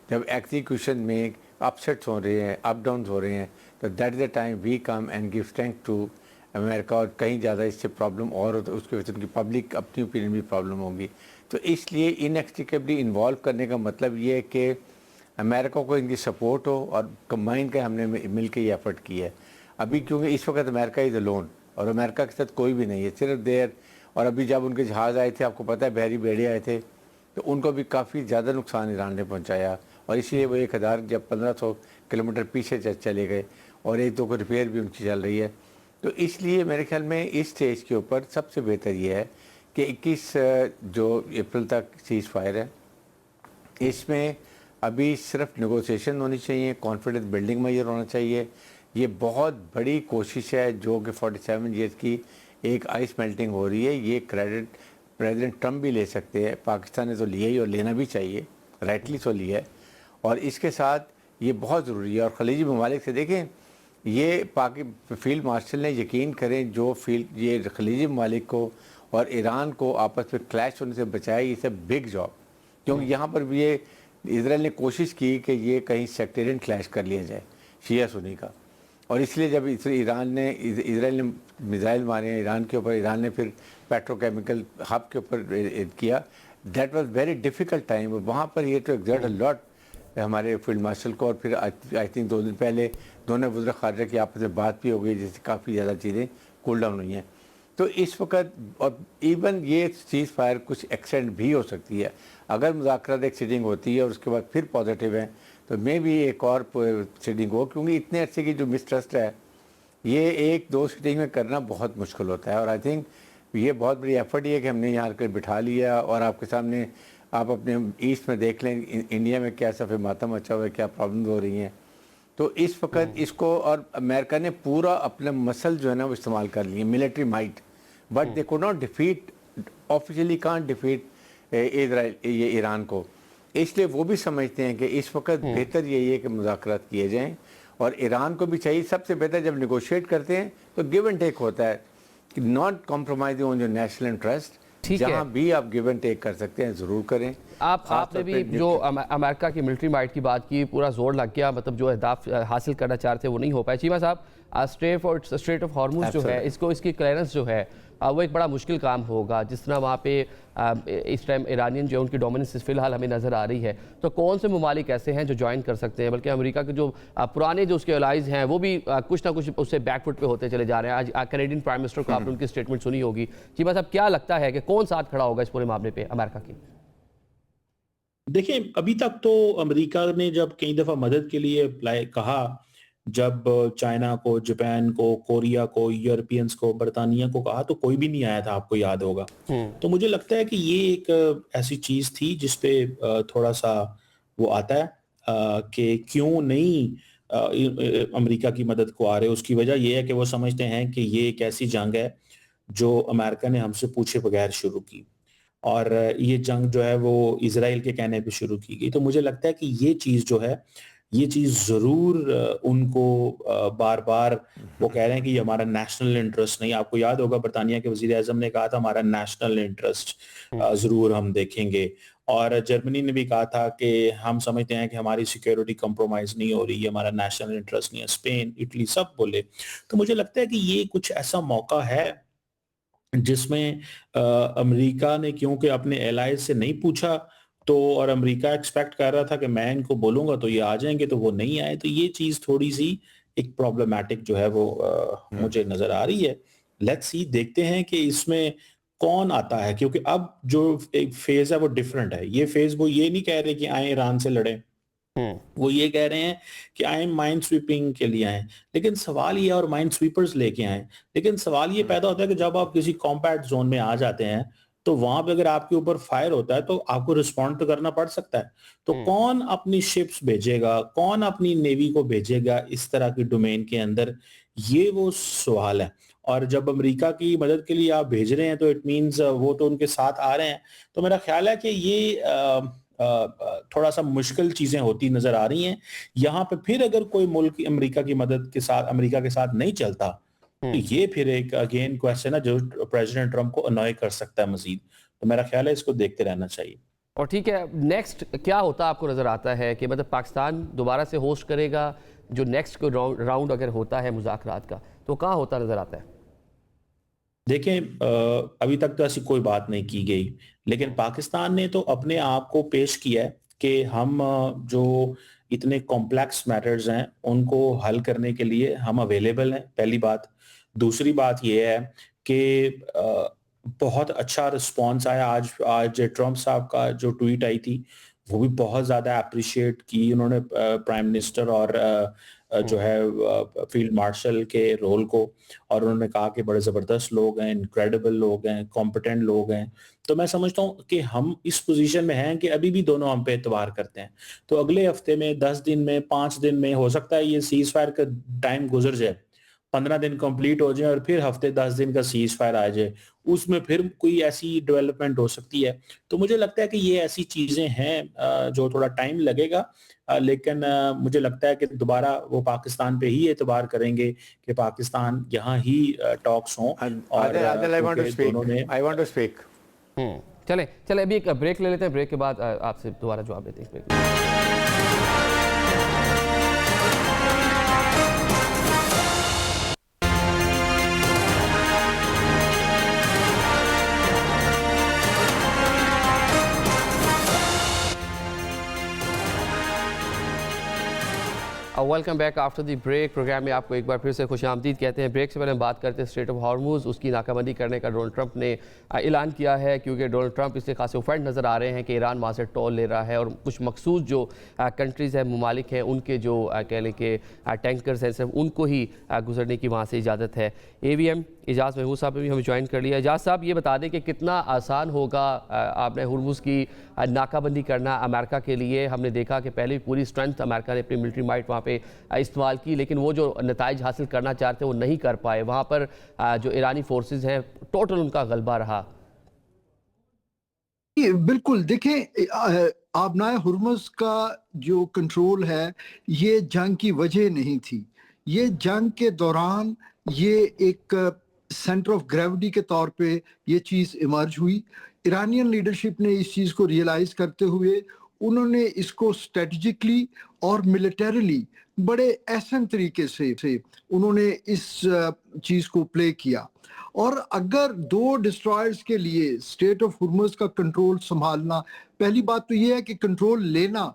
जब एग्जीक्यूशन में अपसेट्स हो रहे हैं, अप डाउन हो रहे हैं, तो that is the time we come and give strength to America. और कहीं ज़्यादा इससे प्रॉब्लम और हो तो उसकी वजह से उनकी पब्लिक अपनी ओपिनियन भी प्रॉब्लम होगी। तो इसलिए इनएक्सट्रिकेबली इन्वॉल्व करने का मतलब ये है कि अमेरिका को इनकी सपोर्ट हो और कंबाइन के हमने मिल के ये एफर्ट किया है। अभी क्योंकि इस वक्त अमेरिका इज़ अलोन और अमेरिका के साथ कोई भी नहीं है, सिर्फ देर। और अभी जब उनके जहाज़ आए थे, आपको पता है बहरी बेड़े आए थे, तो उनको भी काफ़ी ज़्यादा नुकसान ईरान ने पहुँचाया और इसलिए वो 1000 जब 1500 किलोमीटर पीछे चले गए और एक दो को रिपेयर भी उनकी चल रही है। तो इसलिए मेरे ख्याल में इस स्टेज के ऊपर सबसे बेहतर ये है कि 21 जो अप्रैल तक सीज़ फायर है, इसमें अभी सिर्फ नेगोशिएशन होनी चाहिए, कॉन्फिडेंस बिल्डिंग मेजर होना चाहिए। ये बहुत बड़ी कोशिश है जो कि 47 ईयर्स की एक आइस मेल्टिंग हो रही है। ये क्रेडिट प्रेसिडेंट ट्रम्प भी ले सकते हैं, पाकिस्तान ने तो लिया ही और लेना भी चाहिए, राइटली तो लिया है। और इसके साथ ये बहुत ज़रूरी है। और खलीजी ममालिक से देखें, ये फील्ड मार्शल ने यकीन करें जो फील्ड ये खलीजी ममालिक को और ईरान को आपस में क्लैश होने से बचाया, इस ए बिग जॉब। क्योंकि यहाँ पर भी ये इसराइल ने कोशिश की कि ये कहीं सेक्टेरियन क्लैश कर लिया जाए शिया सुन्नी का। और इसलिए जब इसराइल ने मिसाइल मारे हैं ईरान के ऊपर, ईरान ने फिर पेट्रोकेमिकल हब के ऊपर किया, that was very difficult time. वहाँ पर ये तो एग्जर्ट अ लॉट हमारे फील्ड मार्शल को। और फिर आई थिंक 2 दिन पहले दोनों वज़ीर ख़ारिजा की आपस में बात भी हो गई, जिससे काफ़ी ज़्यादा चीज़ें कूल डाउन हुई हैं। तो इस वक्त और इवन ये सीज़ फायर कुछ एक्सटेंड भी हो सकती है अगर मुज़ाकरात एक सिटिंग होती है और उसके बाद फिर पॉजिटिव है, तो मे भी एक और सिटिंग हो। क्योंकि इतने अर्से की जो मिसट्रस्ट है, ये 1-2 सिटिंग में करना बहुत मुश्किल होता है। और आई थिंक ये बहुत बड़ी एफर्ट ही है कि हमने यहाँ कर बिठा लिया। और आपके सामने आप अपने ईस्ट में देख लें, इंडिया में क्या सफ़े मातम मचा हुआ है, क्या प्रॉब्लम हो रही हैं। तो इस वक्त इसको और अमेरिका ने पूरा अपना मसल जो है ना वो इस्तेमाल कर लिए, military might, but they could not defeat, officially can't defeat Israel, ये ईरान को। इसलिए वो भी समझते हैं कि इस वक्त बेहतर यही है कि मुज़ाकरात किए जाएं। और ईरान को भी चाहिए, सबसे बेहतर जब निगोशिएट करते हैं तो गिव एंड टेक होता है, कि not compromising on your national interest. जहाँ भी आप गिव एंड टेक कर सकते हैं ज़रूर करें। आपने भी जो अमेरिका की मिलिट्री माइट की बात की, पूरा जोर लग गया, मतलब जो अहदाफ हासिल करना चाह रहे थे वो नहीं हो पाए। चीमा साहब, स्ट्रेट ऑफ हॉर्मुज़ जो है, इसकी क्लियरेंस जो है वो एक बड़ा मुश्किल काम होगा। जिस तरह वहाँ पे इस टाइम ईरानियन जो उनकी डोमिनेंस फिलहाल हमें नज़र आ रही है, तो कौन से ममालिक ऐसे हैं जो ज्वाइन कर सकते हैं? बल्कि अमेरिका के जो पुराने जो उसके अलाइज हैं वो भी कुछ ना कुछ उससे बैकफुट पे होते चले जा रहे हैं। आज कैनेडियन प्राइम मिनिस्टर को आपने उनकी स्टेटमेंट सुनी होगी। चीमा साहब, क्या लगता है कि कौन साथ खड़ा होगा इस पूरे मामले पर अमेरिका की? देखिए, अभी तक तो अमेरिका ने जब कई दफा मदद के लिए अप्लाई कहा, जब चाइना को, जापान को, कोरिया को, यूरोपियंस को, बर्तानिया को कहा, तो कोई भी नहीं आया था, आपको याद होगा। तो मुझे लगता है कि ये एक ऐसी चीज थी जिसपे थोड़ा सा वो आता है कि क्यों नहीं अमेरिका की मदद को आ रहे। उसकी वजह ये है कि वो समझते हैं कि ये एक ऐसी जंग है जो अमेरिका ने हमसे पूछे बगैर शुरू की, और ये जंग जो है वो इजराइल के कहने पे शुरू की गई। तो मुझे लगता है कि ये चीज़ जो है, ये चीज़ ज़रूर उनको बार बार वो कह रहे हैं कि ये हमारा नेशनल इंटरेस्ट नहीं। आपको याद होगा बरतानिया के वज़ीर आज़म ने कहा था हमारा नेशनल इंटरेस्ट ज़रूर हम देखेंगे। और जर्मनी ने भी कहा था कि हम समझते हैं कि हमारी सिक्योरिटी कंप्रोमाइज़ नहीं हो रही है, हमारा नेशनल इंटरेस्ट नहीं है। स्पेन, इटली सब बोले। तो मुझे लगता है कि ये कुछ ऐसा मौका है जिसमें अमेरिका ने, क्योंकि अपने एलाइज से नहीं पूछा, तो और अमेरिका एक्सपेक्ट कर रहा था कि मैं इनको बोलूंगा तो ये आ जाएंगे, तो वो नहीं आए। तो ये चीज थोड़ी सी एक प्रॉब्लमैटिक जो है वो मुझे नजर आ रही है। लेट्स सी, देखते हैं कि इसमें कौन आता है, क्योंकि अब जो एक फेज है वो डिफरेंट है। ये फेज वो ये नहीं कह रहे कि आए ईरान से लड़े, वो ये कह रहे हैं कि आए माइंड स्वीपिंग के लिए आए। लेकिन सवाल ये, और माइंड स्वीपर्स लेके आए, लेकिन सवाल ये पैदा होता है कि जब आप किसी कॉम्पैक्ट जोन में आ जाते हैं तो वहां पे अगर आपके ऊपर फायर होता है तो आपको रिस्पॉन्ड तो करना पड़ सकता है। तो कौन अपनी शिप्स भेजेगा, कौन अपनी नेवी को भेजेगा इस तरह की डोमेन के अंदर, ये वो सवाल है। और जब अमेरिका की मदद के लिए आप भेज रहे हैं तो इट मींस वो तो उनके साथ आ रहे हैं। तो मेरा ख्याल है कि ये थोड़ा सा मुश्किल चीजें होती नजर आ रही हैं। यहाँ पे फिर अगर कोई मुल्क अमेरिका की मदद के साथ, अमेरिका के साथ नहीं चलता, तो ये फिर एक अगेन क्वेश्चन है जो प्रेसिडेंट ट्रंप को अनॉय कर सकता है मजीद। तो मेरा ख्याल है इसको देखते रहना चाहिए। और ठीक है, नेक्स्ट क्या होता आपको नज़र आता है कि मतलब पाकिस्तान दोबारा से होस्ट करेगा जो नेक्स्ट को राउंड अगर होता है मुज़ाकरात का, तो कहाँ होता नज़र आता है? देखें, अभी तक तो ऐसी कोई बात नहीं की गई, लेकिन पाकिस्तान ने तो अपने आप को पेश किया है कि हम जो इतने कॉम्प्लेक्स मैटर्स हैं उनको हल करने के लिए हम अवेलेबल हैं, पहली बात। दूसरी बात ये है कि बहुत अच्छा रिस्पांस आया। आज ट्रम्प साहब का जो ट्वीट आई थी वो भी बहुत ज़्यादा अप्रिशिएट की उन्होंने प्राइम मिनिस्टर और जो है फील्ड मार्शल के रोल को, और उन्होंने कहा कि बड़े ज़बरदस्त लोग हैं, इनक्रेडिबल लोग हैं, कॉम्पिटेंट लोग हैं। तो मैं समझता हूँ कि हम इस पोजीशन में हैं कि अभी भी दोनों हम पे एतबार करते हैं। तो अगले हफ्ते में, 10 दिन में, 5 दिन में हो सकता है ये सीज फायर का टाइम गुजर जाए, 15 दिन कंप्लीट हो जाए और फिर हफ्ते 10 दिन का सीज फायर आ जाए, उसमें फिर कोई ऐसी डेवलपमेंट हो सकती है। तो मुझे लगता है कि ये ऐसी चीजें हैं जो थोड़ा टाइम लगेगा, लेकिन मुझे लगता है कि दोबारा वो पाकिस्तान पे ही एतबार करेंगे कि पाकिस्तान यहाँ ही टॉक्स हों। और दोनों ने I want to speak. चले अभी एक ब्रेक ले लेते हैं, ब्रेक के बाद आपसे दोबारा जवाब देते हैं। Break. Welcome back after the break. Programme में आपको एक बार फिर से खुशामदीद कहते हैं। ब्रेक से पहले हम बात करते हैं स्ट्रेट ऑफ हॉर्मुज़, उसकी नाकाबंदी करने का डोनाल्ड ट्रंप ने ऐलान किया है, क्योंकि डोनाल्ड ट्रंप इससे खासे ऑफेंड नज़र आ रहे हैं कि ईरान वहाँ से टोल ले रहा है और कुछ मखसूस जो कंट्रीज़ हैं, ममालिक हैं, उनके जो कह लें कि टैंकर्स हैं, सिर्फ उनको ही गुजरने की वहाँ से इजाज़त है। AVM एजाज महमूद साहब ने भी हमें ज्वाइन कर लिया। एजाज साहब, ये बता दें कि कितना आसान होगा आपने हुर्मुज़ की नाकाबंदी करना अमेरिका के लिए? हमने देखा कि पहले भी पूरी स्ट्रेंथ अमेरिका ने अपनी मिलिट्री माइट वहाँ पे इस्तेमाल की, लेकिन वो जो नताइज हासिल करना चाहते वो नहीं कर पाए। वहाँ पर जो ईरानी फोर्सेस हैं, टोटल उनका गलबा रहा। बिल्कुल, देखें, आबनाए हुर्मुज़ का जो कंट्रोल है ये जंग की वजह नहीं थी। ये जंग के दौरान ये एक सेंटर ऑफ ग्रेविटी के तौर पे ये चीज़ इमर्ज हुई। ईरानियन लीडरशिप ने इस चीज़ को रियलाइज़ करते हुए उन्होंने इसको स्ट्रेटजिकली और मिलिटरीली बड़े एहसन तरीके से उन्होंने इस चीज़ को प्ले किया। और अगर 2 डिस्ट्रॉयर्स के लिए स्ट्रेट ऑफ हुर्मुज़ का कंट्रोल संभालना, पहली बात तो ये है कि कंट्रोल लेना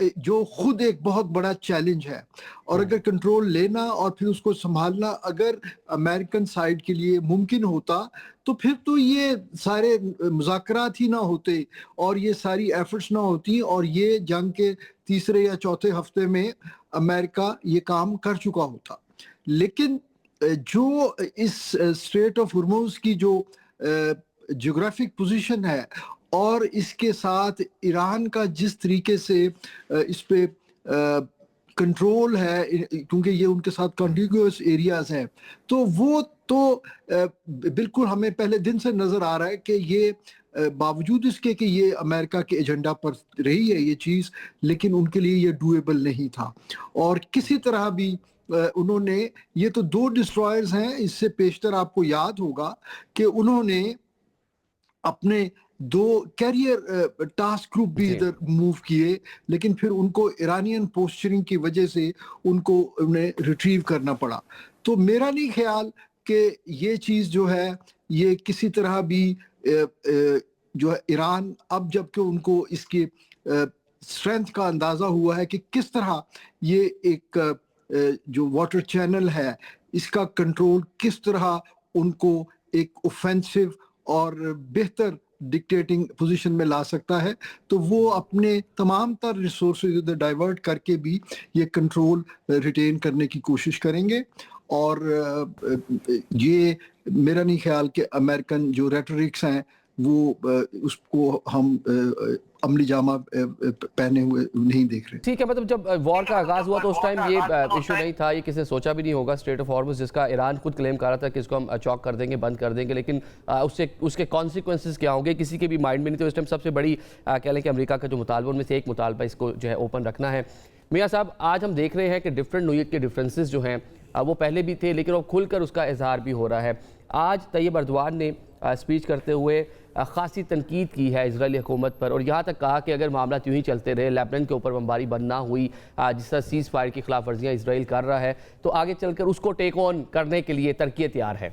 जो खुद एक बहुत बड़ा चैलेंज है, और अगर कंट्रोल लेना और फिर उसको संभालना अगर अमेरिकन साइड के लिए मुमकिन होता तो फिर तो ये सारे मुज़ाकरात ही ना होते और ये सारी एफर्ट्स ना होती, और ये जंग के तीसरे या चौथे हफ्ते में अमेरिका ये काम कर चुका होता। लेकिन जो इस स्ट्रेट ऑफ हुर्मुज़ की जो ज्योग्राफिक पोजीशन है और इसके साथ ईरान का जिस तरीके से इस पे कंट्रोल है, क्योंकि ये उनके साथ कॉन्टिग्यूअस एरियाज हैं, तो वो तो बिल्कुल हमें पहले दिन से नज़र आ रहा है कि ये बावजूद इसके कि ये अमेरिका के एजेंडा पर रही है ये चीज़, लेकिन उनके लिए ये डूएबल नहीं था। और किसी तरह भी उन्होंने, ये तो 2 डिस्ट्रॉयर्स हैं, इससे पेशतर आपको याद होगा कि उन्होंने अपने 2 कैरियर टास्क ग्रुप भी इधर मूव किए, लेकिन फिर उनको ईरानियन पोस्चरिंग की वजह से उनको उन्हें रिट्रीव करना पड़ा। तो मेरा नहीं ख्याल कि ये चीज़ जो है ये किसी तरह भी जो है ईरान, अब जबकि उनको इसकी स्ट्रेंथ का अंदाज़ा हुआ है कि किस तरह ये एक जो वाटर चैनल है इसका कंट्रोल किस तरह उनको एक ऑफेंसिव और बेहतर डिक्टेटिंग पोजीशन में ला सकता है, तो वो अपने तमाम तर रिसोर्सेज इधर डाइवर्ट करके भी ये कंट्रोल रिटेन करने की कोशिश करेंगे। और ये मेरा नहीं ख्याल कि अमेरिकन जो रेटोरिक्स हैं वो उसको हम अमली जामा पहने हुए नहीं देख रहे। ठीक है, मतलब जब वॉर का आगाज़ हुआ तो उस टाइम ये इशू नहीं था, ये किसी ने सोचा भी नहीं होगा स्ट्रेट ऑफ हॉर्मुज़, जिसका ईरान खुद क्लेम कर रहा था कि इसको हम चौक कर देंगे, बंद कर देंगे, लेकिन उसके कॉन्सिक्वेंसेस क्या होंगे किसी के भी माइंड में नहीं। तो इस टाइम सबसे बड़ी कह लें कि अमेरिका का जो मुतालबा उनमें से एक मुतालबा इसको जो है ओपन रखना है। मियाँ साहब, आज हम देख रहे हैं कि डिफरेंट नोयत के डिफरेंसेस जो हैं वो पहले भी थे, लेकिन अब खुलकर उसका इजहार भी हो रहा है। आज तैयब अर्दवान ने स्पीच करते हुए खासी तनकीद की है इजरायली हुकूमत पर, और यहाँ तक कहा कि अगर मामला यूँ ही चलते रहे, लेबनान के ऊपर बमबारी बंद ना हुई, जिस तरह सीज़ फायर की खिलाफ वर्जियाँ इसराइल कर रहा है, तो आगे चलकर उसको टेक ऑन करने के लिए तुर्की तैयार है?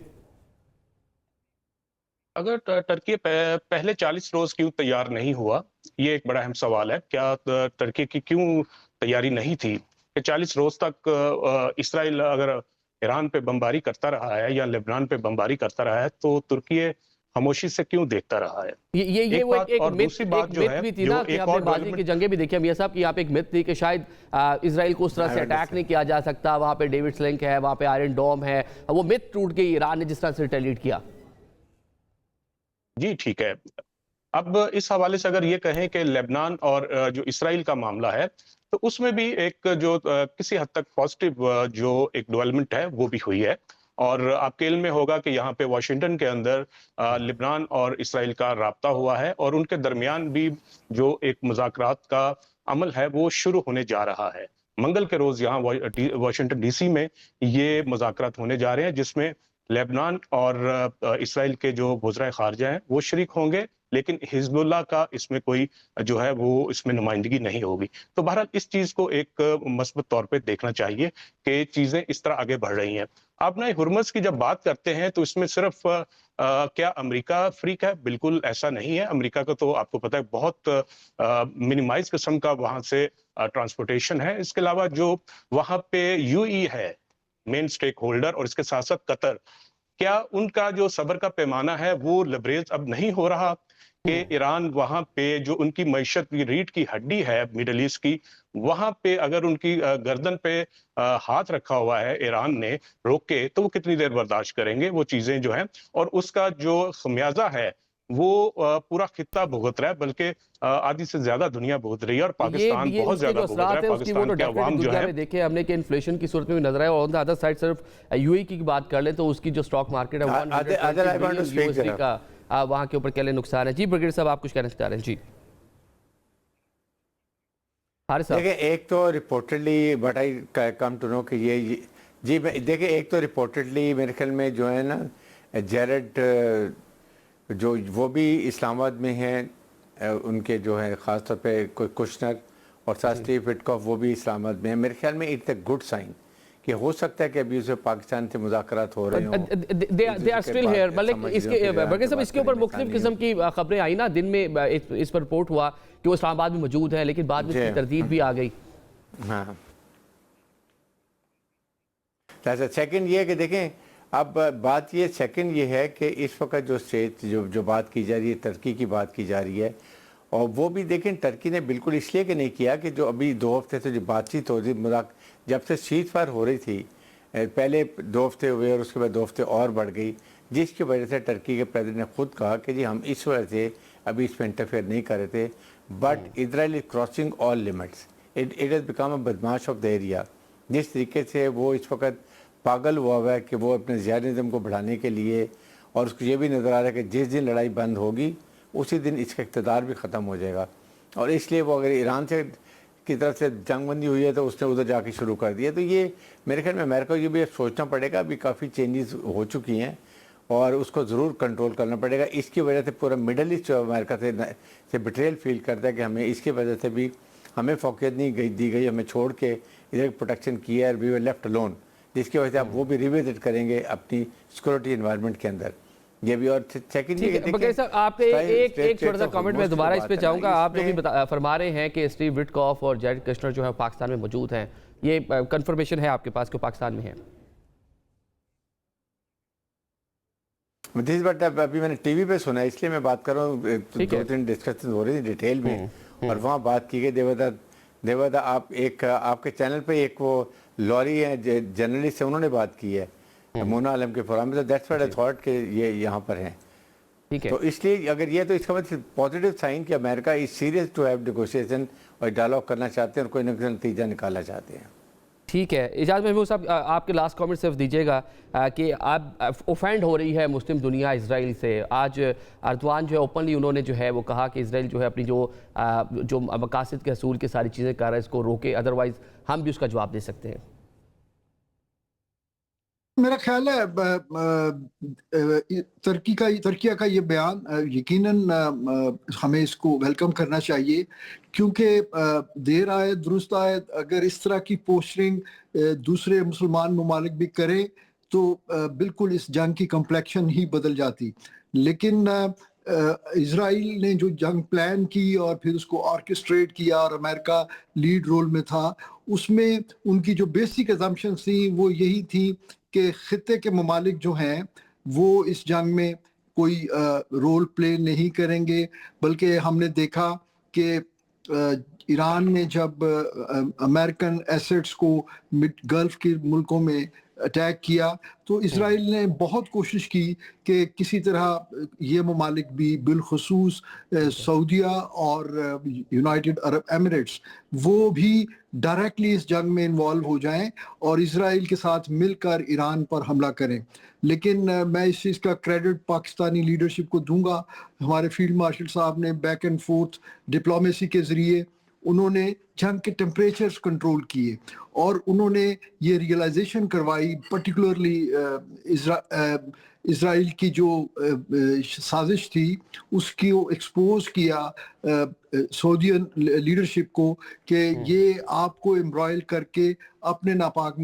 अगर टर्की पहले 40 रोज क्यों तैयार नहीं हुआ, ये एक बड़ा अहम सवाल है। क्या टर्की की क्यों तैयारी नहीं थी कि 40 रोज तक इसराइल अगर ईरान पे बमबारी करता रहा है या लेबनान पे बमबारी करता रहा है, तो तुर्की खामोशी से क्यों देखता रहा है? ये वो एक और मिथ, दूसरी बात जो है, भी थी ना जो कि एक हमने और बाजी की जंगें भी देखी मियां साहब कि यहाँ पे एक मिथ थी कि शायद इसराइल को उस तरह से अटैक नहीं किया जा सकता, वहाँ पे डेविड स्लिंग है, वहाँ पे आयरन डोम है, वो मिथ टूट गई ईरान ने जिस तरह से रिटेलिएट किया। जी ठीक है। अब इस हवाले से अगर ये कहें कि लेबनान और जो इसराइल का मामला है, तो उसमें भी एक जो किसी हद तक पॉजिटिव जो एक डेवलपमेंट है वो भी हुई है। और आपके इल्म में होगा कि यहाँ पे वाशिंगटन के अंदर लेबनान और इसराइल का राब्ता हुआ है, और उनके दरमियान भी जो एक मुज़ाकरात का अमल है वो शुरू होने जा रहा है। मंगल के रोज यहाँ वाशिंगटन डीसी में ये मुज़ाकरात होने जा रहे हैं, जिसमें लेबनान और इसराइल के जो वज़राए ख़ारिजा हैं वो शरीक होंगे, लेकिन हिजबुल्लाह का इसमें कोई जो है वो इसमें नुमाइंदगी नहीं होगी। तो बहरहाल इस चीज़ को एक मस्बत तौर पे देखना चाहिए कि चीज़ें इस तरह आगे बढ़ रही हैं। आप ना हुर्मुज़ की जब बात करते हैं तो इसमें सिर्फ क्या अमेरिका फ्रीक है? बिल्कुल ऐसा नहीं है। अमेरिका का तो आपको पता है बहुत मिनिमाइज़ किस्म का वहाँ से ट्रांसपोर्टेशन है। इसके अलावा जो वहाँ पे यूएई है मेन स्टेक होल्डर, और इसके साथ साथ कतर, क्या उनका जो सब्र का पैमाना है वो लबरेज अब नहीं हो रहा कि ईरान वहां पे जो उनकी मईशत की रीढ़ की हड्डी है मिडल ईस्ट की, वहां पे अगर उनकी गर्दन पे हाथ रखा हुआ है ईरान ने रोक के, तो वो कितनी देर बर्दाश्त करेंगे वो चीजें जो है, और उसका जो खमियाजा है वो पूरा खित्ता भुगत रहा है, बल्कि आधी से ज्यादा दुनिया भुगत रही है, और पाकिस्तान ये बहुत ज्यादा भुगत रहा है। पाकिस्तान के अवाम जो है देखे हमने कि इन्फ्लेशन की सूरत में भी नजर आया, और ऑन द अदर साइड सिर्फ यूएई की बात कर ले तो उसकी जो स्टॉक मार्केट है $120 का वहां के ऊपर क्या नुकसान है। जी ब्रिगेडियर साहब, आप कुछ कहना चाह रहे हैं? जी देखिए, एक तो reportedly but I come to know कि ये जी देखिए, एक तो रिपोर्टेडली मेरे ख्याल में जो है ना जेरेड जो वो भी इस्लामाबाद में हैं, उनके जो है ख़ास तौर पे कोई कुशनर और साथ स्टीव विटकॉफ वो भी इस्लामाबाद में है। मेरे ख्याल में इट्स अ गुड साइन कि हो सकता है कि अभी उसे पाकिस्तान से मुज़ाकरात हो रहे हों। They are still here. मतलब इसके ऊपर मुख्तलिफ किस्म की खबरें आई ना, दिन में इस पर रिपोर्ट हुआ कि वो इस्लामाबाद में मौजूद है, लेकिन बाद में इसकी तरदीद भी आ गई। हाँ, सेकंड ये है कि देखें, अब बात ये सेकंड ये है कि इस वक्त जो स्टेट जो बात की जा रही है, टर्की की बात की जा रही है, और वो भी देखें टर्की ने बिल्कुल इसलिए कि नहीं किया कि जो अभी 2 हफ्ते से जो बातचीत हो रही जब से सीज़ फायर हो रही थी, पहले 2 हफ्ते हुए और उसके बाद 2 हफ्ते और बढ़ गई, जिसकी वजह से टर्की के प्रेसिडेंट ने खुद कहा कि जी हम इस वजह से अभी इसमें इंटरफेयर नहीं कर रहे थे, but Israel is crossing all limits, it has become a बदमाश ऑफ द एरिया। जिस तरीके से वो इस वक्त पागल हुआ है कि वो अपने ज़ियानिज़्म को बढ़ाने के लिए, और उसको ये भी नज़र आ रहा है कि जिस दिन लड़ाई बंद होगी उसी दिन इसका इक़्तिदार भी ख़त्म हो जाएगा, और इसलिए वो अगर ईरान से की तरफ से जंगबंदी हुई है तो उसने उधर जाके शुरू कर दिया। तो ये मेरे ख्याल में अमेरिका को ये भी सोचना पड़ेगा, अभी काफ़ी चेंजेस हो चुकी हैं और उसको ज़रूर कंट्रोल करना पड़ेगा। इसकी वजह से पूरा मिडल ईस्ट अमेरिका से बिट्रेल फील करता है कि हमें इसकी वजह से भी हमें फोकियत नहीं दी गई, हमें छोड़ के इधर प्रोटेक्शन किया है, वी वर लेफ्ट अलोन, जिसकी वजह से आप वो भी रिविजिट करेंगे अपनी सिक्योरिटी एनवायरनमेंट के अंदर। ये भी, और सेकंड आपके एक छोटा सा कमेंट में दोबारा इस पे चाहूंगा। आप जो भी फरमा रहे हैं कि स्टीव विटकॉफ और जेरेड कुशनर जो है पाकिस्तान में मौजूद हैं, ये कंफर्मेशन है आपके पास कि पाकिस्तान में है? बट अभी मैंने टीवी पे सुना है, इसलिए मैं बात कर रहा हूँ। 2-3 डिस्कशन हो रही थी डिटेल में, और वहाँ बात की गई। देवदा आप एक आपके चैनल पे एक वो लॉरी है जर्नलिस्ट है, उन्होंने बात की है मोना आलम के फोरम में, तो दैट्स व्हाट आई थॉट कि ये यहाँ पर हैं। ठीक है, तो इसलिए अगर ये, तो इसका मतलब पॉजिटिव साइन कि America is serious to have negotiation और डायलॉग करना चाहते हैं और कोई ना कोई नतीजा निकालना चाहते हैं। ठीक है। इजाज़ महमूद साहब, आपके लास्ट कमेंट सिर्फ दीजिएगा कि आप ऑफेंड हो रही है मुस्लिम दुनिया इसराइल से। आज अर्दवान जो है ओपनली उन्होंने जो है वो कहा कि इसराइल जो है अपनी जो मकासद के असूल की सारी चीज़ें कर रहा है, इसको रोके, अदरवाइज़ हम भी उसका जवाब दे सकते हैं। मेरा ख्याल है तुर्किया का ये बयान यकीनन हमें इसको वेलकम करना चाहिए, क्योंकि देर आए दुरुस्त आए, अगर इस तरह की पोस्टरिंग दूसरे मुसलमान ममालिक भी करें तो बिल्कुल इस जंग की कम्प्लेक्शन ही बदल जाती। लेकिन इजराइल ने जो जंग प्लान की और फिर उसको ऑर्केस्ट्रेट किया और अमेरिका लीड रोल में था, उसमें उनकी जो बेसिक अजम्पशंस थी वो यही थी कि खित्ते के ममालिक जो हैं वो इस जंग में कोई रोल प्ले नहीं करेंगे। बल्कि हमने देखा कि ईरान ने जब अमेरिकन एसेट्स को गल्फ के मुल्कों में अटैक किया तो इसराइल ने बहुत कोशिश की कि किसी तरह ये ममालिक भी बिलखुसूस सऊदिया और यूनाइटेड अरब एमिरेट्स वो भी डायरेक्टली इस जंग में इन्वॉल्व हो जाएं और इसराइल के साथ मिलकर ईरान पर हमला करें। लेकिन मैं इस चीज़ का क्रेडिट पाकिस्तानी लीडरशिप को दूंगा। हमारे फील्ड मार्शल साहब ने बैक एंड फोर्थ डिप्लोमेसी के ज़रिए उन्होंने जंग के टेम्परेचर्स कंट्रोल किए और उन्होंने ये रियलाइजेशन करवाई, पर्टिकुलरली इज़राइल की जो साजिश थी उसकी वो एक्सपोज किया सऊदियन लीडरशिप को कि ये आपको एम्ब्रॉयल करके अपने नापाक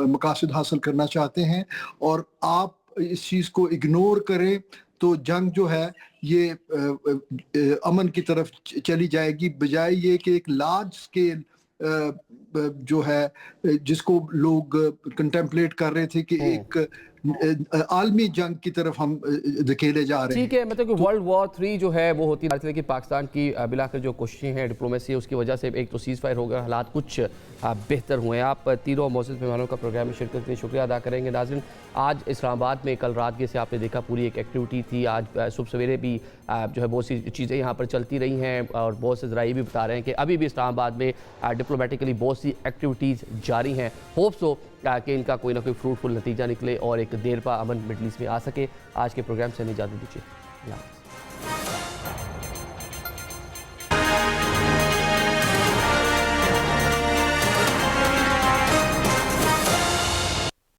मकासद हासिल करना चाहते हैं और आप इस चीज़ को इग्नोर करें तो जंग जो है ये अमन की तरफ चली जाएगी, बजाय ये कि एक लार्ज स्केल जो है जिसको लोग कंटेम्पलेट कर रहे थे कि एक आलमी जंग की तरफ हम धकेले जा रहे हैं। ठीक है, मतलब कि वर्ल्ड वॉर 3 जो है वो होती है कि पाकिस्तान की बिलाकर जो कोशिशें हैं डिप्लोमेसी उसकी वजह से एक तो सीज़ फायर हो गया, हालात कुछ बेहतर हुए। आप तीनों मौजूद मेहमानों का प्रोग्राम में शिरकत के लिए शुक्रिया अदा करेंगे। नाज़रीन, आज इस्लामाबाद में कल रात के से आपने देखा पूरी एक एक्टिविटी थी। आज सुबह सवेरे भी जो है बहुत सी चीज़ें यहाँ पर चलती रही हैं और बहुत से ज़राए भी बता रहे हैं कि अभी भी इस्लामाबाद में डिप्लोमेटिकली बहुत सी एक्टिविटीज़ जारी हैं। होप्स हो कि इनका कोई ना कोई फ्रूटफुल नतीजा निकले और एक देर पा अमन मिडल ईस्ट में आ सके। आज के प्रोग्राम से हमें इजाज़त दीजिए।